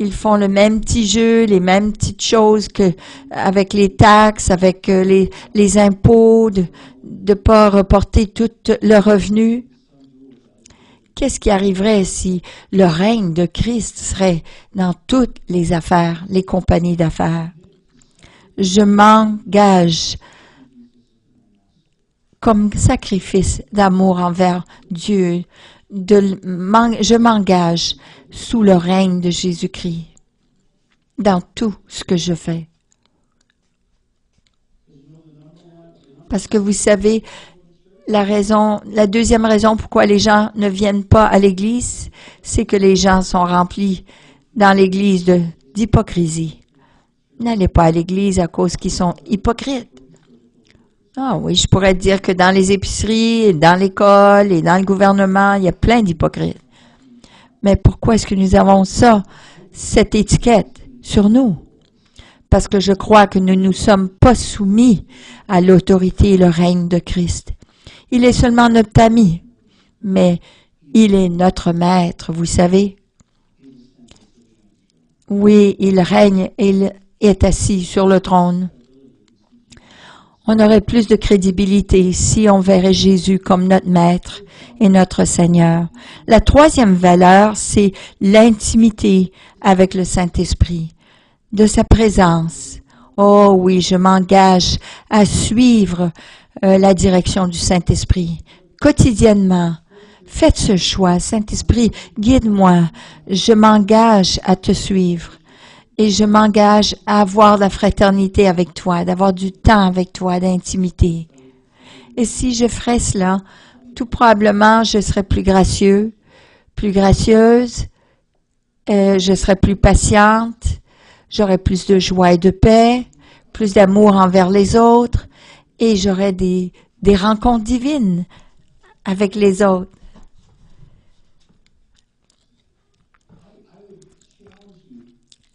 Ils font le même petit jeu, les mêmes petites choses que avec les taxes, avec les impôts, de pas reporter tout le revenu. Qu'est-ce qui arriverait si le règne de Christ serait dans toutes les affaires, les compagnies d'affaires? Je m'engage comme sacrifice d'amour envers Dieu. Je m'engage sous le règne de Jésus-Christ dans tout ce que je fais. Parce que vous savez, la deuxième raison pourquoi les gens ne viennent pas à l'Église, c'est que les gens sont remplis dans l'Église d'hypocrisie. N'allez pas à l'Église à cause qu'ils sont hypocrites. Ah oui, je pourrais dire que dans les épiceries, dans l'école et dans le gouvernement, il y a plein d'hypocrites. Mais pourquoi est-ce que nous avons cette étiquette sur nous? Parce que je crois que nous ne nous sommes pas soumis à l'autorité et le règne de Christ. Il est seulement notre ami, mais il est notre maître, vous savez. Oui, il règne et il est assis sur le trône. On aurait plus de crédibilité si on verrait Jésus comme notre maître et notre Seigneur. La troisième valeur, c'est l'intimité avec le Saint-Esprit, de sa présence. Oh oui, je m'engage à suivre la direction du Saint-Esprit quotidiennement. Faites ce choix, Saint-Esprit, guide-moi. Je m'engage à te suivre. Et je m'engage à avoir de la fraternité avec toi, d'avoir du temps avec toi, d'intimité. Et si je ferais cela, tout probablement, je serais plus gracieux, plus gracieuse, je serais plus patiente, j'aurais plus de joie et de paix, plus d'amour envers les autres, et j'aurais des rencontres divines avec les autres.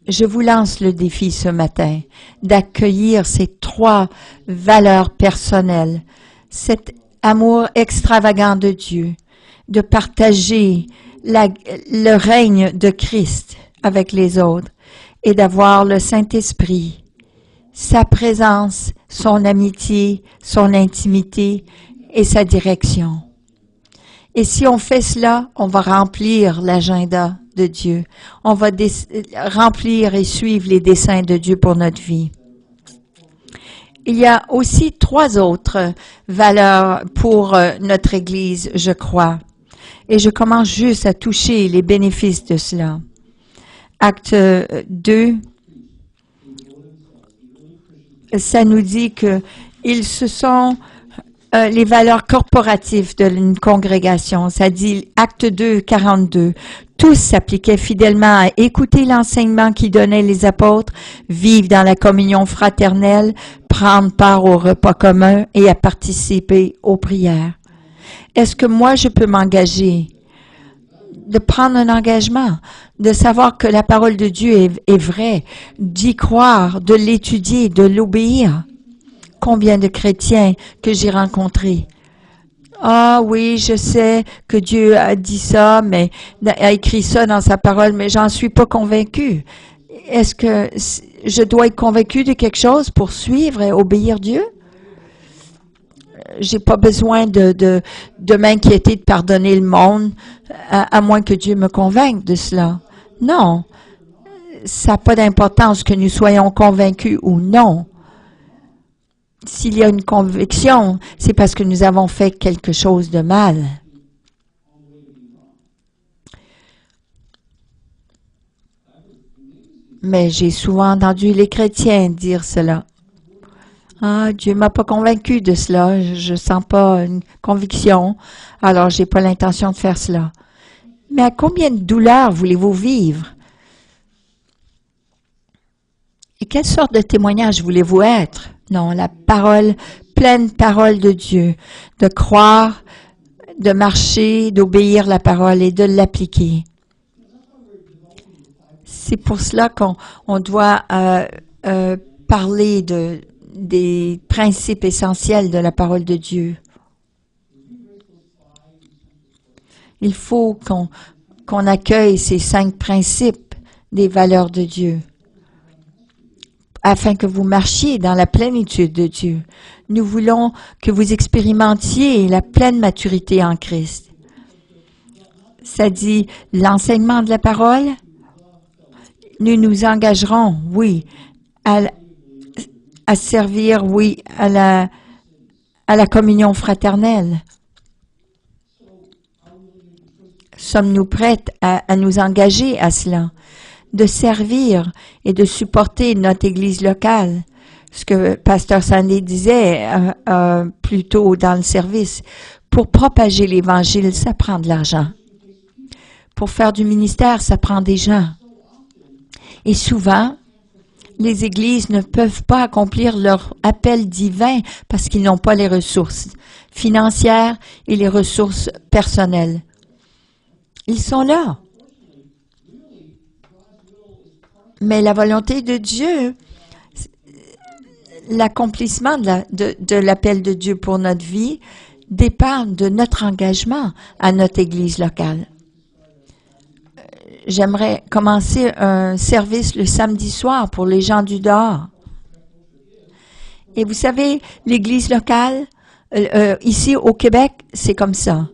Je vous lance le défi ce matin d'accueillir ces trois valeurs personnelles, cet amour extravagant de Dieu, de partager le règne de Christ avec les autres et d'avoir le Saint-Esprit, sa présence, son amitié, son intimité et sa direction. Et si on fait cela, on va remplir l'agenda de Dieu. On va remplir et suivre les desseins de Dieu pour notre vie. Il y a aussi trois autres valeurs pour notre Église, je crois. Et je commence juste à toucher les bénéfices de cela. Acte 2, ça nous dit que ils se sont les valeurs corporatives d'une congrégation. Ça dit Acte 2, 42. Tous s'appliquaient fidèlement à écouter l'enseignement qui donnaient les apôtres, vivre dans la communion fraternelle, prendre part au repas commun et à participer aux prières. Est-ce que moi, je peux m'engager, de prendre un engagement, de savoir que la parole de Dieu est vraie, d'y croire, de l'étudier, de l'obéir? Combien de chrétiens que j'ai rencontrés? Ah oui, je sais que Dieu a dit ça, mais a écrit ça dans sa parole, mais j'en suis pas convaincu. Est-ce que je dois être convaincu de quelque chose pour suivre et obéir Dieu? J'ai pas besoin de m'inquiéter de pardonner le monde, à moins que Dieu me convainque de cela. Non, ça n'a pas d'importance que nous soyons convaincus ou non. S'il y a une conviction, c'est parce que nous avons fait quelque chose de mal. Mais j'ai souvent entendu les chrétiens dire cela. Ah, Dieu m'a pas convaincu de cela, je sens pas une conviction, alors j'ai pas l'intention de faire cela. Mais à combien de douleurs voulez-vous vivre? Et quelle sorte de témoignage voulez-vous être? Non, la parole, pleine parole de Dieu, de croire, de marcher, d'obéir la parole et de l'appliquer. C'est pour cela qu'on doit parler des principes essentiels de la parole de Dieu. Il faut qu'on accueille ces 5 principes des valeurs de Dieu, afin que vous marchiez dans la plénitude de Dieu. Nous voulons que vous expérimentiez la pleine maturité en Christ. Ça dit l'enseignement de la parole. Nous nous engagerons, oui, à servir, oui, à la communion fraternelle. Sommes-nous prêtes à nous engager à cela, de servir et de supporter notre Église locale? Ce que Pasteur Sandy disait plus tôt dans le service, pour propager l'Évangile, ça prend de l'argent. Pour faire du ministère, ça prend des gens. Et souvent, les églises ne peuvent pas accomplir leur appel divin parce qu'ils n'ont pas les ressources financières et les ressources personnelles. Ils sont là. Mais la volonté de Dieu, l'accomplissement de l'appel de Dieu pour notre vie dépend de notre engagement à notre Église locale. J'aimerais commencer un service le samedi soir pour les gens du dehors. Et vous savez, l'Église locale, ici au Québec, c'est comme ça.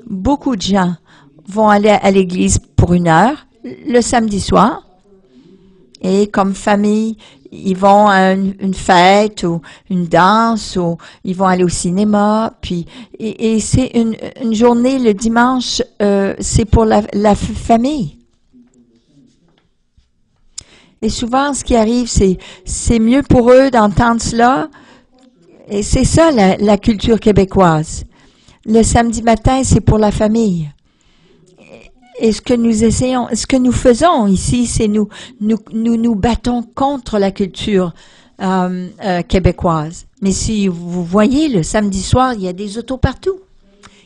Beaucoup de gens vont aller à l'église pour 1 heure le samedi soir. Et comme famille, ils vont à une fête ou une danse ou ils vont aller au cinéma. Puis et c'est une journée le dimanche, c'est pour la famille. Et souvent, ce qui arrive, c'est mieux pour eux d'entendre cela. Et c'est ça la culture québécoise. Le samedi matin, c'est pour la famille. Et ce que nous faisons ici, c'est nous battons contre la culture québécoise. Mais si vous voyez, le samedi soir, il y a des autos partout.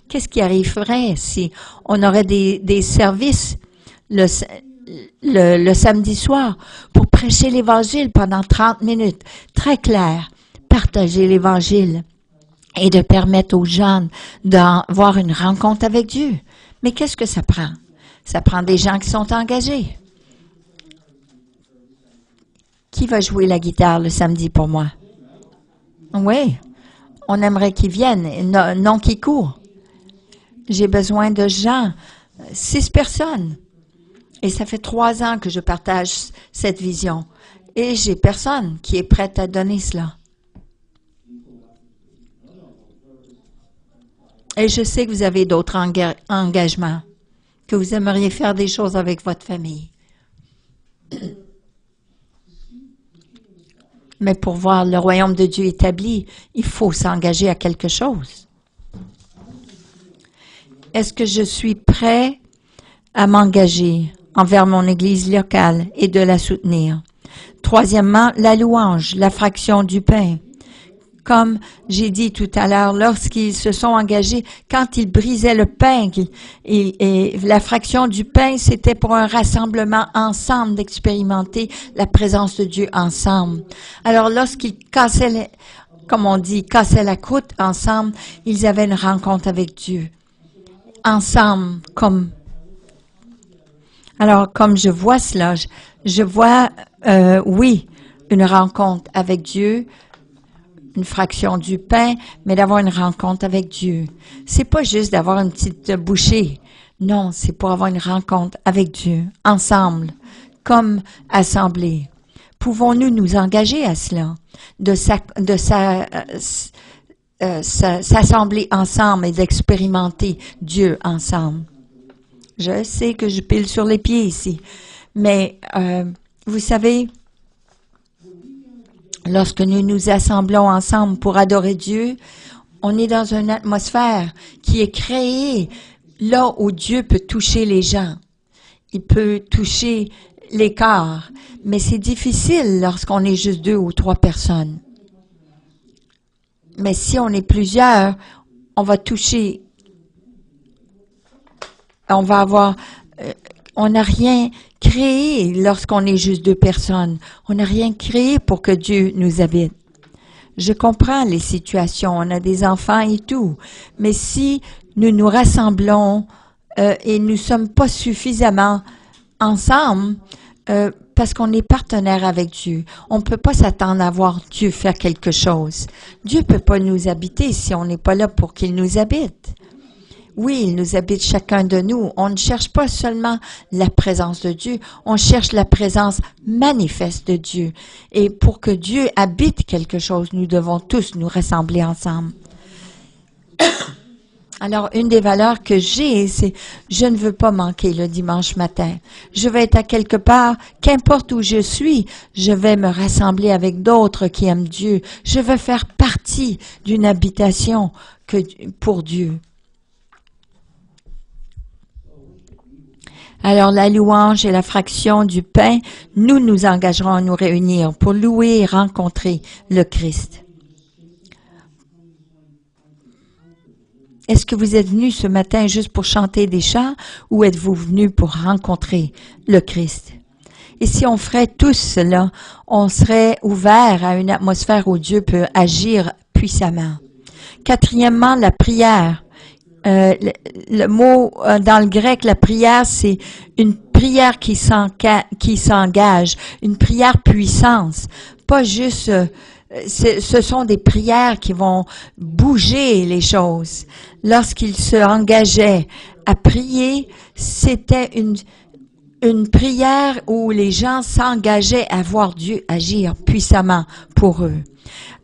Qu'est-ce qui arriverait si on aurait des services le samedi soir pour prêcher l'Évangile pendant 30 minutes, très clair, partager l'Évangile et de permettre aux jeunes d'avoir une rencontre avec Dieu. Mais qu'est-ce que ça prend? Ça prend des gens qui sont engagés. Qui va jouer la guitare le samedi pour moi? Oui, on aimerait qu'ils viennent, non qu'ils courent. J'ai besoin de gens, 6 personnes. Et ça fait 3 ans que je partage cette vision. Et j'ai personne qui est prête à donner cela. Et je sais que vous avez d'autres engagements, que vous aimeriez faire des choses avec votre famille. Mais pour voir le royaume de Dieu établi, il faut s'engager à quelque chose. Est-ce que je suis prêt à m'engager envers mon Église locale et de la soutenir? Troisièmement, la louange, la fraction du pain. Comme j'ai dit tout à l'heure, lorsqu'ils se sont engagés, quand ils brisaient le pain, et la fraction du pain, c'était pour un rassemblement ensemble, d'expérimenter la présence de Dieu ensemble. Alors, lorsqu'ils cassaient, comme on dit, cassaient la croûte ensemble, ils avaient une rencontre avec Dieu. Ensemble, Alors, comme je vois cela, je vois, oui, une rencontre avec Dieu, une fraction du pain, mais d'avoir une rencontre avec Dieu. C'est pas juste d'avoir une petite bouchée. Non, c'est pour avoir une rencontre avec Dieu, ensemble, comme assemblée. Pouvons-nous nous engager à cela, s'assembler ensemble et d'expérimenter Dieu ensemble? Je sais que je pile sur les pieds ici, mais vous savez, lorsque nous nous assemblons ensemble pour adorer Dieu, on est dans une atmosphère qui est créée là où Dieu peut toucher les gens. Il peut toucher les corps, mais c'est difficile lorsqu'on est juste 2 ou 3 personnes. Mais si on est plusieurs, on va toucher. On va avoir, on n'a rien créé lorsqu'on est juste 2 personnes. On n'a rien créé pour que Dieu nous habite. Je comprends les situations, on a des enfants et tout, mais si nous nous rassemblons et nous sommes pas suffisamment ensemble parce qu'on est partenaire avec Dieu. On ne peut pas s'attendre à voir Dieu faire quelque chose. Dieu ne peut pas nous habiter si on n'est pas là pour qu'il nous habite. Oui, il nous habite chacun de nous. On ne cherche pas seulement la présence de Dieu, on cherche la présence manifeste de Dieu. Et pour que Dieu habite quelque chose, nous devons tous nous rassembler ensemble. Alors, une des valeurs que j'ai, c'est je ne veux pas manquer le dimanche matin. Je vais être à quelque part, qu'importe où je suis, je vais me rassembler avec d'autres qui aiment Dieu. Je veux faire partie d'une habitation pour Dieu. Alors, la louange et la fraction du pain, nous nous engagerons à nous réunir pour louer et rencontrer le Christ. Est-ce que vous êtes venus ce matin juste pour chanter des chants ou êtes-vous venus pour rencontrer le Christ? Et si on ferait tous cela, on serait ouvert à une atmosphère où Dieu peut agir puissamment. Quatrièmement, la prière. Le mot dans le grec, la prière, c'est une prière qui s'engage, une prière puissance, pas juste... ce sont des prières qui vont bouger les choses. Lorsqu'il se engageait à prier, c'était une prière où les gens s'engageaient à voir Dieu agir puissamment pour eux.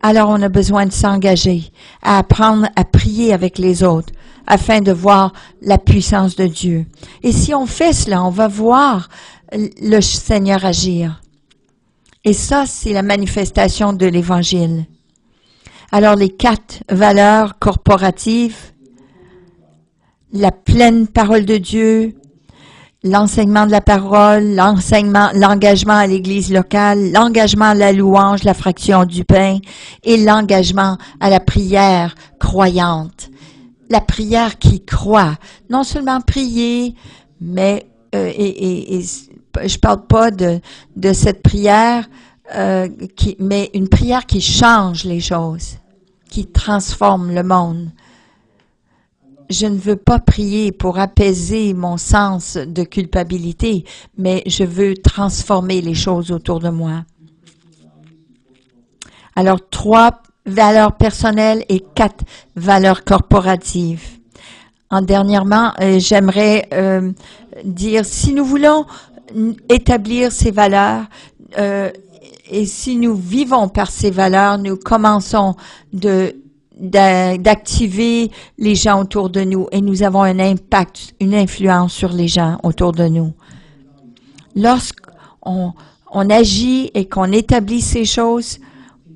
Alors on a besoin de s'engager, à apprendre à prier avec les autres, afin de voir la puissance de Dieu. Et si on fait cela, on va voir le Seigneur agir. Et ça, c'est la manifestation de l'Évangile. Alors, les 4 valeurs corporatives, la pleine parole de Dieu, l'enseignement de la parole, l'engagement à l'Église locale, l'engagement à la louange, la fraction du pain et l'engagement à la prière croyante. La prière qui croit. Non seulement prier, mais je parle pas de cette prière, mais une prière qui change les choses, qui transforme le monde. Je ne veux pas prier pour apaiser mon sens de culpabilité, mais je veux transformer les choses autour de moi. Alors, 3 valeurs personnelles et 4 valeurs corporatives. Dernièrement, j'aimerais dire, si nous voulons établir ces valeurs, et si nous vivons par ces valeurs, nous commençons d'activer les gens autour de nous et nous avons un impact, une influence sur les gens autour de nous. Lorsqu'on agit et qu'on établit ces choses,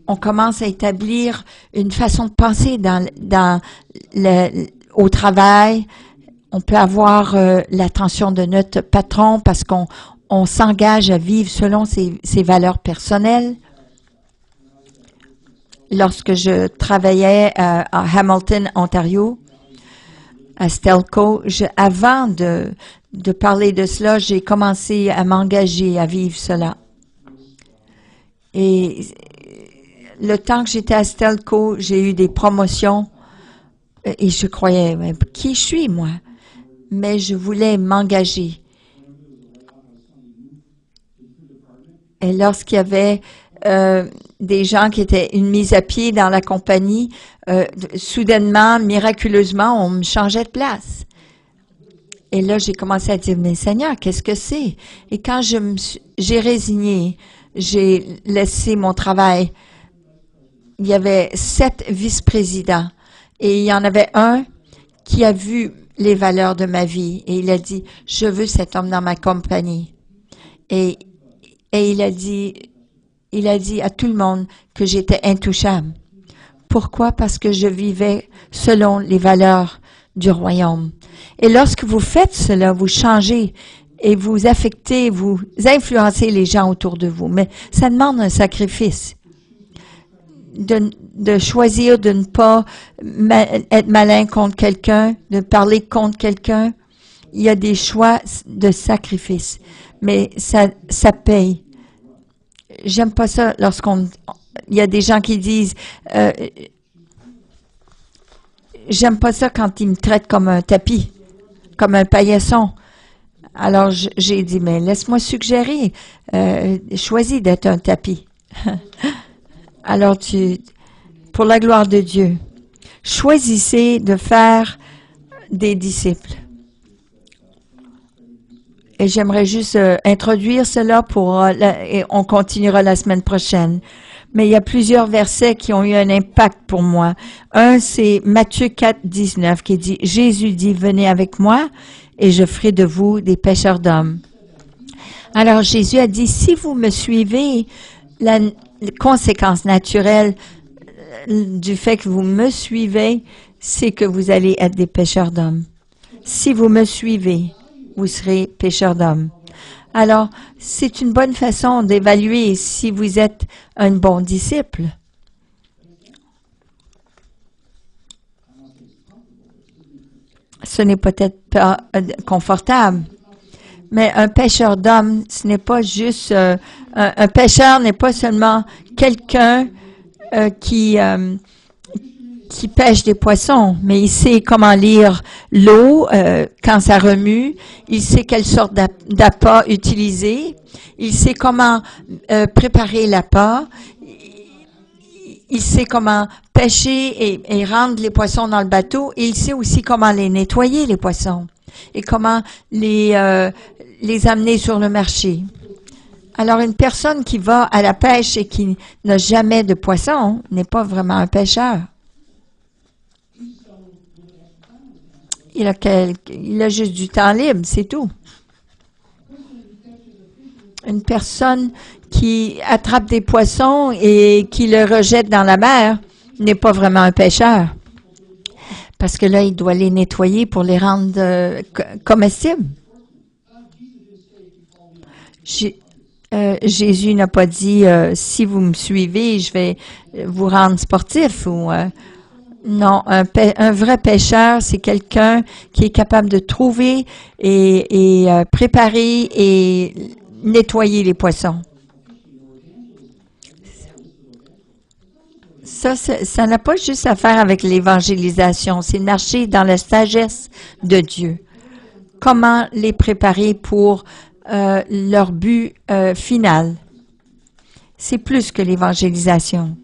on commence à établir une façon de penser au travail. On peut avoir l'attention de notre patron parce qu'on s'engage à vivre selon ses valeurs personnelles. Lorsque je travaillais à Hamilton, Ontario, à Stelco, avant de parler de cela, j'ai commencé à m'engager à vivre cela. Et le temps que j'étais à Stelco, j'ai eu des promotions et je croyais, mais qui je suis, moi? Mais je voulais m'engager. Et lorsqu'il y avait des gens qui étaient une mise à pied dans la compagnie, soudainement, miraculeusement, on me changeait de place. Et là, j'ai commencé à dire, mais Seigneur, qu'est-ce que c'est? Et quand j'ai résigné, j'ai laissé mon travail, il y avait 7 vice-présidents et il y en avait un qui a vu les valeurs de ma vie et il a dit, je veux cet homme dans ma compagnie. Et il a dit à tout le monde que j'étais intouchable. Pourquoi? Parce que je vivais selon les valeurs du royaume. Et lorsque vous faites cela, vous changez et vous affectez, vous influencez les gens autour de vous. Mais ça demande un sacrifice. De choisir de ne pas être malin contre quelqu'un, de parler contre quelqu'un. Il y a des choix de sacrifice. Mais ça paye. J'aime pas ça il y a des gens qui disent, j'aime pas ça quand ils me traitent comme un tapis. comme un paillasson. Alors, j'ai dit, mais laisse-moi suggérer, choisis d'être un tapis. Alors, pour la gloire de Dieu, choisissez de faire des disciples. Et j'aimerais juste introduire cela et on continuera la semaine prochaine. Mais il y a plusieurs versets qui ont eu un impact pour moi. Un, c'est Matthieu 4, 19 qui dit, Jésus dit, venez avec moi et je ferai de vous des pêcheurs d'hommes. Alors Jésus a dit, si vous me suivez, la conséquence naturelle du fait que vous me suivez, c'est que vous allez être des pêcheurs d'hommes. Si vous me suivez, vous serez pêcheurs d'hommes. Alors, c'est une bonne façon d'évaluer si vous êtes un bon disciple. Ce n'est peut-être pas confortable, mais un pêcheur d'hommes, ce n'est pas juste... un pêcheur n'est pas seulement quelqu'un qui pêche des poissons, mais il sait comment lire l'eau quand ça remue, il sait quelle sorte d'appât utiliser, il sait comment préparer l'appât, il sait comment pêcher et rendre les poissons dans le bateau, et il sait aussi comment les nettoyer, les poissons, et comment les amener sur le marché. Alors, une personne qui va à la pêche et qui n'a jamais de poisson n'est pas vraiment un pêcheur. Il a juste du temps libre, c'est tout. Une personne qui attrape des poissons et qui le rejette dans la mer n'est pas vraiment un pêcheur. Parce que là, il doit les nettoyer pour les rendre comestibles. Jésus n'a pas dit si vous me suivez, je vais vous rendre sportif ou non, un vrai pêcheur, c'est quelqu'un qui est capable de trouver et préparer et nettoyer les poissons. Ça n'a pas juste à faire avec l'évangélisation, c'est marcher dans la sagesse de Dieu. Comment les préparer pour leur but final. C'est plus que l'évangélisation.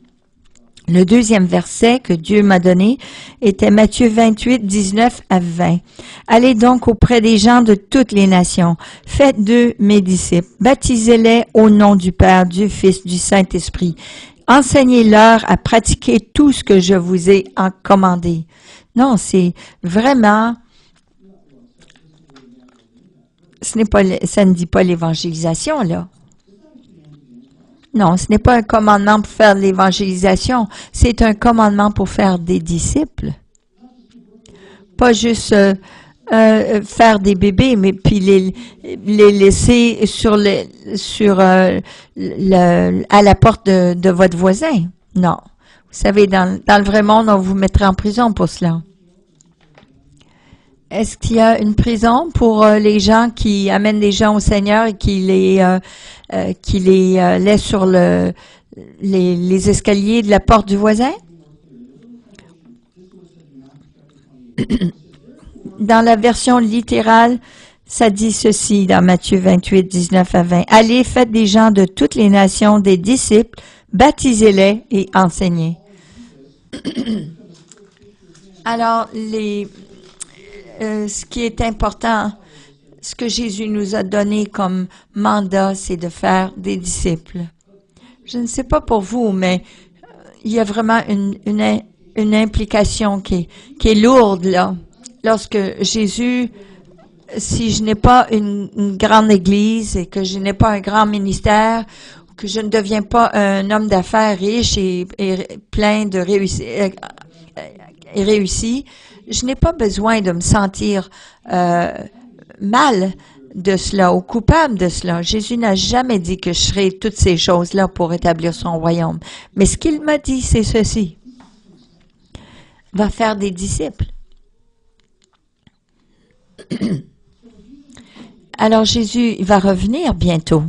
Le deuxième verset que Dieu m'a donné était Matthieu 28, 19 à 20. Allez donc auprès des gens de toutes les nations. Faites d'eux mes disciples. Baptisez-les au nom du Père, du Fils, du Saint-Esprit. Enseignez-leur à pratiquer tout ce que je vous ai commandé. Non, c'est vraiment... ça ne dit pas l'évangélisation, là. Non, ce n'est pas un commandement pour faire de l'évangélisation, c'est un commandement pour faire des disciples. Pas juste faire des bébés, mais puis les laisser à la porte de votre voisin. Non. Vous savez, dans le vrai monde, on vous mettrait en prison pour cela. Est-ce qu'il y a une prison pour les gens qui amènent des gens au Seigneur et qui les laissent sur les escaliers de la porte du voisin? Dans la version littérale, ça dit ceci dans Matthieu 28, 19 à 20. Allez, faites des gens de toutes les nations des disciples, baptisez-les et enseignez. Alors, ce qui est important, ce que Jésus nous a donné comme mandat, c'est de faire des disciples. Je ne sais pas pour vous, mais il y a vraiment une implication qui est lourde, là. Lorsque Jésus, si je n'ai pas une grande église et que je n'ai pas un grand ministère, que je ne deviens pas un homme d'affaires riche et plein de réussi, je n'ai pas besoin de me sentir mal de cela ou coupable de cela. Jésus n'a jamais dit que je ferais toutes ces choses-là pour établir son royaume. Mais ce qu'il m'a dit, c'est ceci. Va faire des disciples. Alors Jésus va revenir bientôt.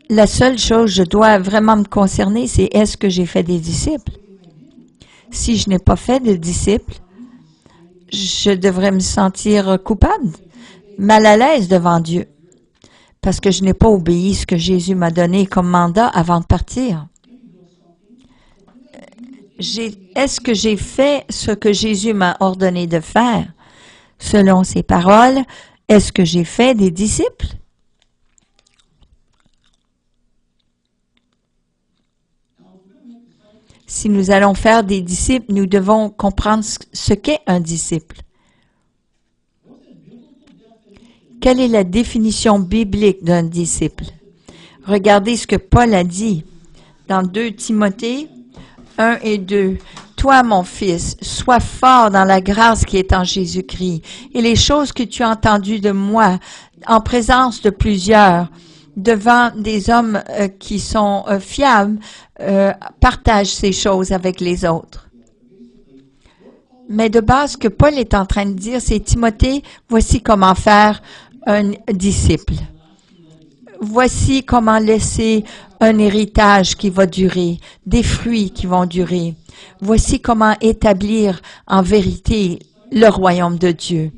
La seule chose je dois vraiment me concerner, c'est est-ce que j'ai fait des disciples? Si je n'ai pas fait de disciples, je devrais me sentir coupable, mal à l'aise devant Dieu, parce que je n'ai pas obéi ce que Jésus m'a donné comme mandat avant de partir. Est-ce que j'ai fait ce que Jésus m'a ordonné de faire selon ses paroles? Est-ce que j'ai fait des disciples? Si nous allons faire des disciples, nous devons comprendre ce qu'est un disciple. Quelle est la définition biblique d'un disciple? Regardez ce que Paul a dit dans 2 Timothée 1 et 2. Toi, mon fils, sois fort dans la grâce qui est en Jésus-Christ, et les choses que tu as entendues de moi, en présence de plusieurs, devant des hommes qui sont fiables, partage ces choses avec les autres. Mais de base, ce que Paul est en train de dire, c'est Timothée, voici comment faire un disciple. Voici comment laisser un héritage qui va durer, des fruits qui vont durer. Voici comment établir en vérité le royaume de Dieu.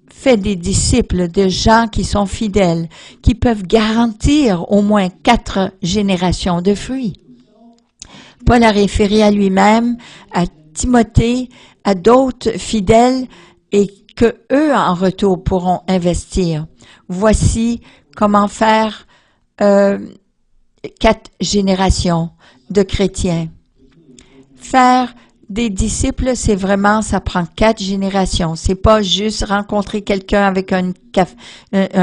Fais des disciples de gens qui sont fidèles, qui peuvent garantir au moins 4 générations de fruits. Paul a référé à lui-même, à Timothée, à d'autres fidèles et que eux en retour pourront investir. Voici comment faire 4 générations de chrétiens. Faire des disciples, c'est vraiment, ça prend 4 générations. C'est pas juste rencontrer quelqu'un avec un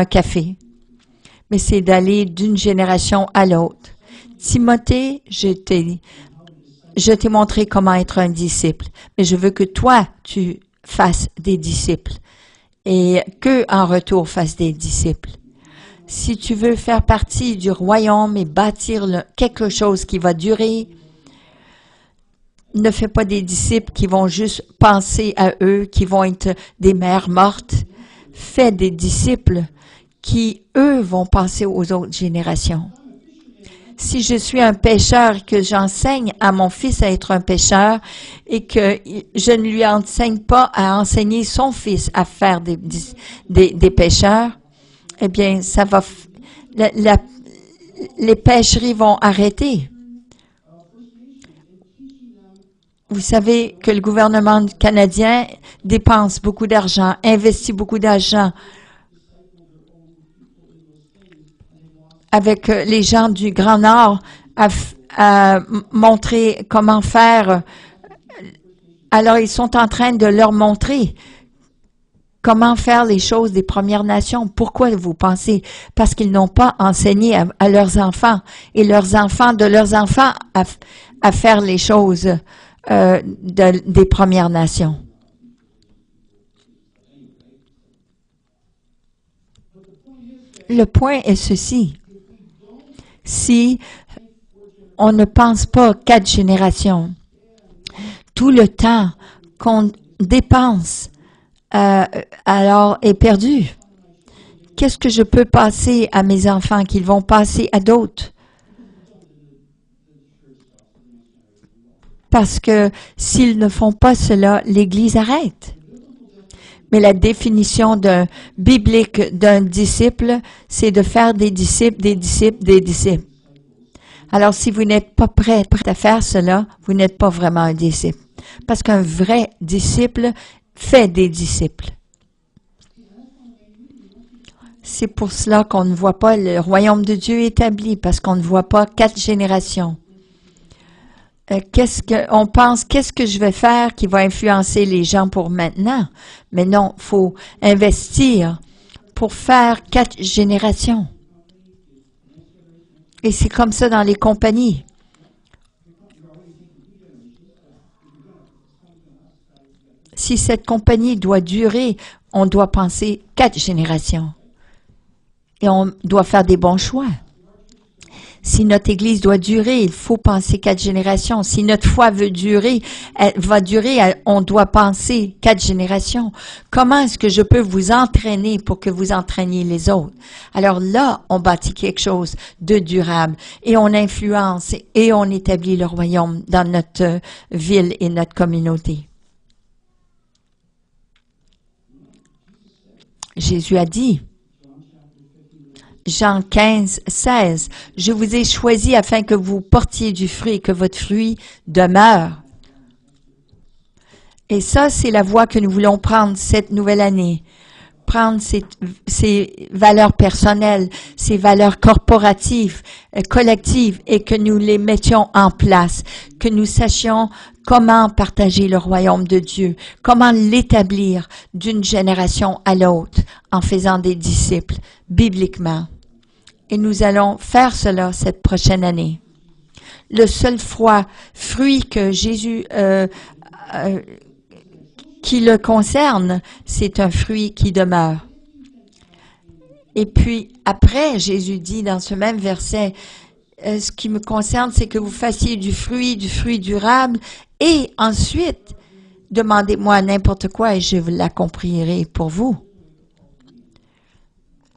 café, mais c'est d'aller d'une génération à l'autre. Timothée, je t'ai montré comment être un disciple, mais je veux que toi, tu fasses des disciples et qu'eux, en retour, fassent des disciples. Si tu veux faire partie du royaume et bâtir quelque chose qui va durer, ne fais pas des disciples qui vont juste penser à eux, qui vont être des mères mortes. Fais des disciples qui, eux, vont penser aux autres générations. Si je suis un pécheur et que j'enseigne à mon fils à être un pécheur et que je ne lui enseigne pas à enseigner son fils à faire des pécheurs, eh bien, ça va, les pécheries vont arrêter. Vous savez que le gouvernement canadien dépense beaucoup d'argent, investit beaucoup d'argent avec les gens du Grand Nord à montrer comment faire. Alors, ils sont en train de leur montrer comment faire les choses des Premières Nations. Pourquoi vous pensez? Parce qu'ils n'ont pas enseigné à leurs enfants et leurs enfants de leurs enfants à faire les choses des Premières Nations. Le point est ceci. Si on ne pense pas 4 générations, tout le temps qu'on dépense alors est perdu. Qu'est-ce que je peux passer à mes enfants qu'ils vont passer à d'autres? Parce que s'ils ne font pas cela, l'Église arrête. Mais la définition biblique d'un disciple, c'est de faire des disciples, des disciples, des disciples. Alors, si vous n'êtes pas prêt à faire cela, vous n'êtes pas vraiment un disciple. Parce qu'un vrai disciple fait des disciples. C'est pour cela qu'on ne voit pas le royaume de Dieu établi, parce qu'on ne voit pas 4 générations. On pense, qu'est-ce que je vais faire qui va influencer les gens pour maintenant? Mais non, il faut investir pour faire 4 générations. Et c'est comme ça dans les compagnies. Si cette compagnie doit durer, on doit penser 4 générations. Et on doit faire des bons choix. Si notre Église doit durer, il faut penser 4 générations. Si notre foi veut durer, on doit penser 4 générations. Comment est-ce que je peux vous entraîner pour que vous entraîniez les autres? Alors là, on bâtit quelque chose de durable et on influence et on établit le royaume dans notre ville et notre communauté. Jésus a dit, Jean 15, 16, « Je vous ai choisi afin que vous portiez du fruit et que votre fruit demeure. » Et ça, c'est la voie que nous voulons prendre cette nouvelle année. Prendre ces valeurs personnelles, ces valeurs corporatives, collectives, et que nous les mettions en place, que nous sachions comment partager le royaume de Dieu, comment l'établir d'une génération à l'autre en faisant des disciples, bibliquement. Et nous allons faire cela cette prochaine année. Le seul fruit que Jésus qui le concerne, c'est un fruit qui demeure. Et puis, après, Jésus dit dans ce même verset, ce qui me concerne, c'est que vous fassiez du fruit durable, et ensuite, demandez-moi n'importe quoi et je l'accomplirai pour vous.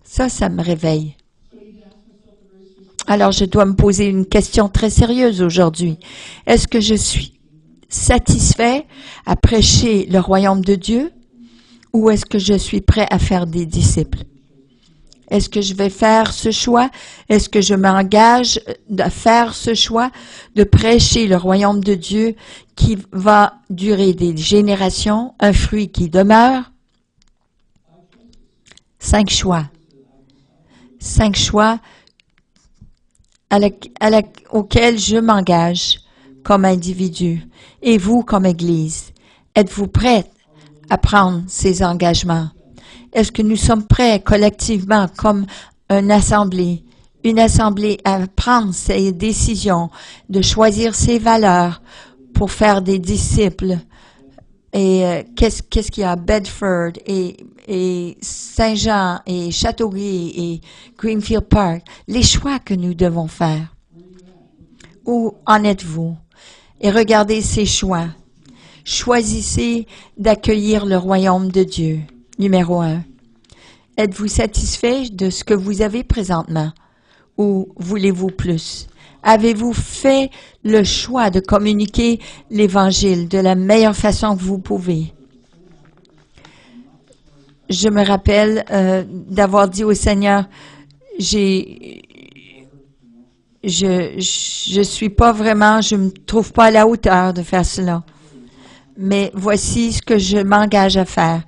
Ça me réveille. Alors, je dois me poser une question très sérieuse aujourd'hui. Est-ce que je suis satisfait à prêcher le royaume de Dieu ou est-ce que je suis prêt à faire des disciples? Est-ce que je vais faire ce choix? Est-ce que je m'engage à faire ce choix de prêcher le royaume de Dieu qui va durer des générations, un fruit qui demeure? 5 choix. 5 choix auxquels je m'engage comme individu et vous comme Église. Êtes-vous prêts à prendre ces engagements? Est-ce que nous sommes prêts collectivement comme une assemblée à prendre ces décisions, de choisir ces valeurs pour faire des disciples? Et qu'est-ce qu'il y a à Bedford et Saint-Jean et Châteauguay et Greenfield Park? Les choix que nous devons faire. Où en êtes-vous? Et regardez ces choix. Choisissez d'accueillir le royaume de Dieu. Numéro 1. Êtes-vous satisfait de ce que vous avez présentement? Ou voulez-vous plus? Avez-vous fait le choix de communiquer l'Évangile de la meilleure façon que vous pouvez? Je me rappelle d'avoir dit au Seigneur, je suis pas vraiment, je me trouve pas à la hauteur de faire cela. Mais voici ce que je m'engage à faire.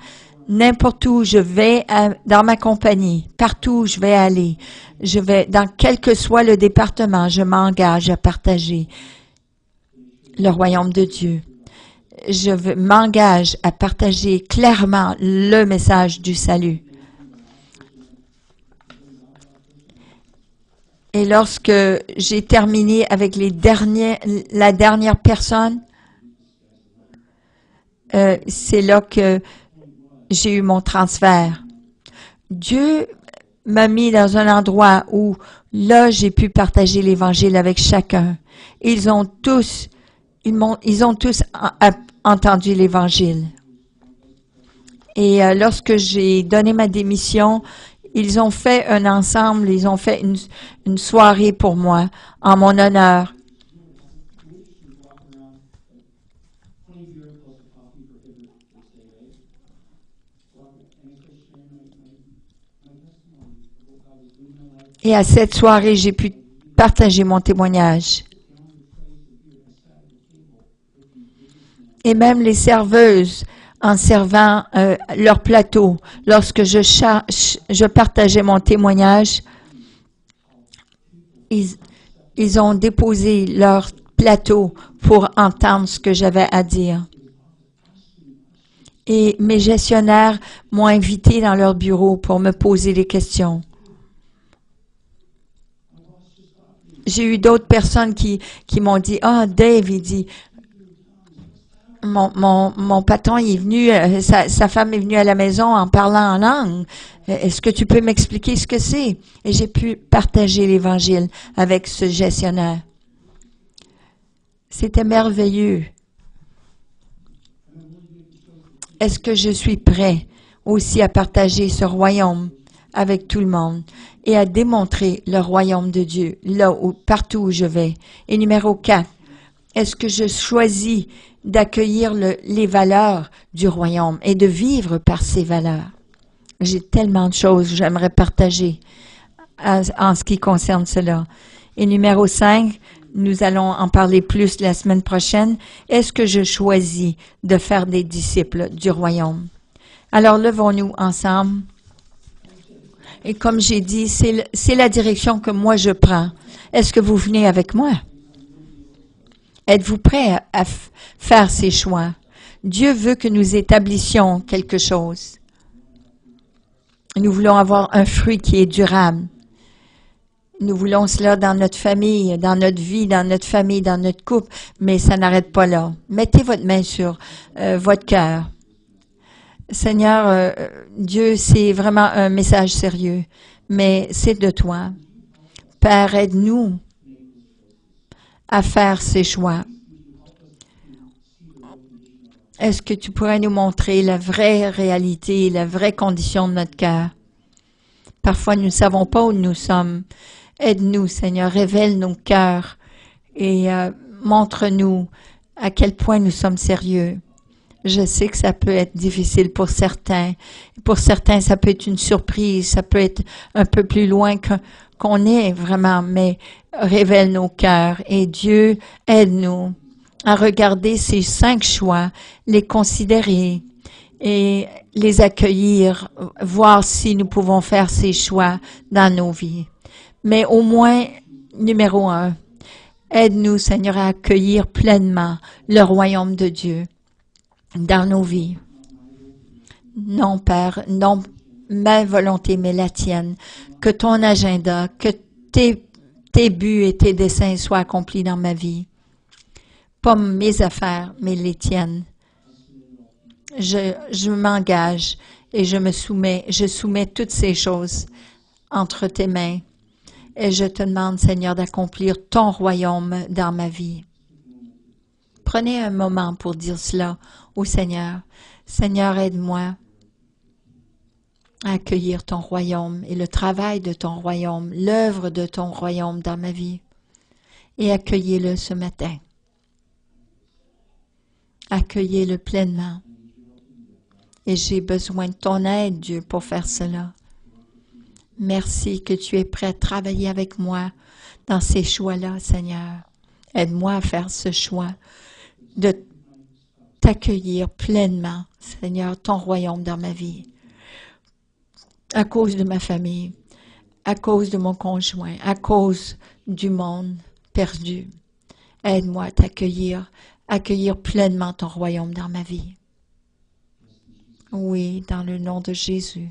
N'importe où je vais dans ma compagnie, partout où je vais aller, dans quel que soit le département, je m'engage à partager le royaume de Dieu. Je m'engage à partager clairement le message du salut. Et lorsque j'ai terminé avec la dernière personne, c'est là que j'ai eu mon transfert. Dieu m'a mis dans un endroit où, là, j'ai pu partager l'Évangile avec chacun. Ils ont tous entendu l'Évangile. Et lorsque j'ai donné ma démission, ils ont fait un ensemble, ils ont fait une soirée pour moi, en mon honneur. Et à cette soirée, j'ai pu partager mon témoignage. Et même les serveuses, en servant leur plateau, lorsque je partageais mon témoignage, ils ont déposé leur plateau pour entendre ce que j'avais à dire. Et mes gestionnaires m'ont invité dans leur bureau pour me poser des questions. J'ai eu d'autres personnes qui m'ont dit, « Ah, Dave, il dit, mon patron il est venu, sa femme est venue à la maison en parlant en langue. Est-ce que tu peux m'expliquer ce que c'est? » Et j'ai pu partager l'Évangile avec ce gestionnaire. C'était merveilleux. Est-ce que je suis prêt aussi à partager ce royaume avec tout le monde et à démontrer le royaume de Dieu partout où je vais? Et numéro 4, est-ce que je choisis d'accueillir les valeurs du royaume et de vivre par ces valeurs? J'ai tellement de choses que j'aimerais partager en ce qui concerne cela. Et numéro 5, nous allons en parler plus la semaine prochaine. Est-ce que je choisis de faire des disciples du royaume? Alors, levons-nous ensemble. Et comme j'ai dit, c'est la direction que moi je prends. Est-ce que vous venez avec moi? Êtes-vous prêts à faire ces choix? Dieu veut que nous établissions quelque chose. Nous voulons avoir un fruit qui est durable. Nous voulons cela dans notre famille, dans notre vie, dans notre famille, dans notre couple, mais ça n'arrête pas là. Mettez votre main sur votre cœur. Seigneur, Dieu, c'est vraiment un message sérieux, mais c'est de toi. Père, aide-nous à faire ces choix. Est-ce que tu pourrais nous montrer la vraie réalité, la vraie condition de notre cœur? Parfois, nous ne savons pas où nous sommes. Aide-nous, Seigneur, révèle nos cœurs et montre-nous à quel point nous sommes sérieux. Je sais que ça peut être difficile pour certains. Pour certains, ça peut être une surprise, ça peut être un peu plus loin qu'on est vraiment, mais révèle nos cœurs. Et Dieu, aide-nous à regarder ces 5 choix, les considérer et les accueillir, voir si nous pouvons faire ces choix dans nos vies. Mais au moins, numéro 1, aide-nous, Seigneur, à accueillir pleinement le royaume de Dieu dans nos vies. Non, Père, non ma volonté, mais la tienne. Que ton agenda, que tes buts et tes desseins soient accomplis dans ma vie. Pas mes affaires, mais les tiennes. Je m'engage et je soumets toutes ces choses entre tes mains. Et je te demande, Seigneur, d'accomplir ton royaume dans ma vie. Prenez un moment pour dire cela au Seigneur. Seigneur, aide-moi à accueillir ton royaume et le travail de ton royaume, l'œuvre de ton royaume dans ma vie. Et accueillez-le ce matin. Accueillez-le pleinement. Et j'ai besoin de ton aide, Dieu, pour faire cela. Merci que tu es prêt à travailler avec moi dans ces choix-là, Seigneur. Aide-moi à faire ce choix de t'accueillir pleinement, Seigneur, ton royaume dans ma vie. À cause de ma famille, à cause de mon conjoint, à cause du monde perdu. Aide-moi à t'accueillir, accueillir pleinement ton royaume dans ma vie. Oui, dans le nom de Jésus.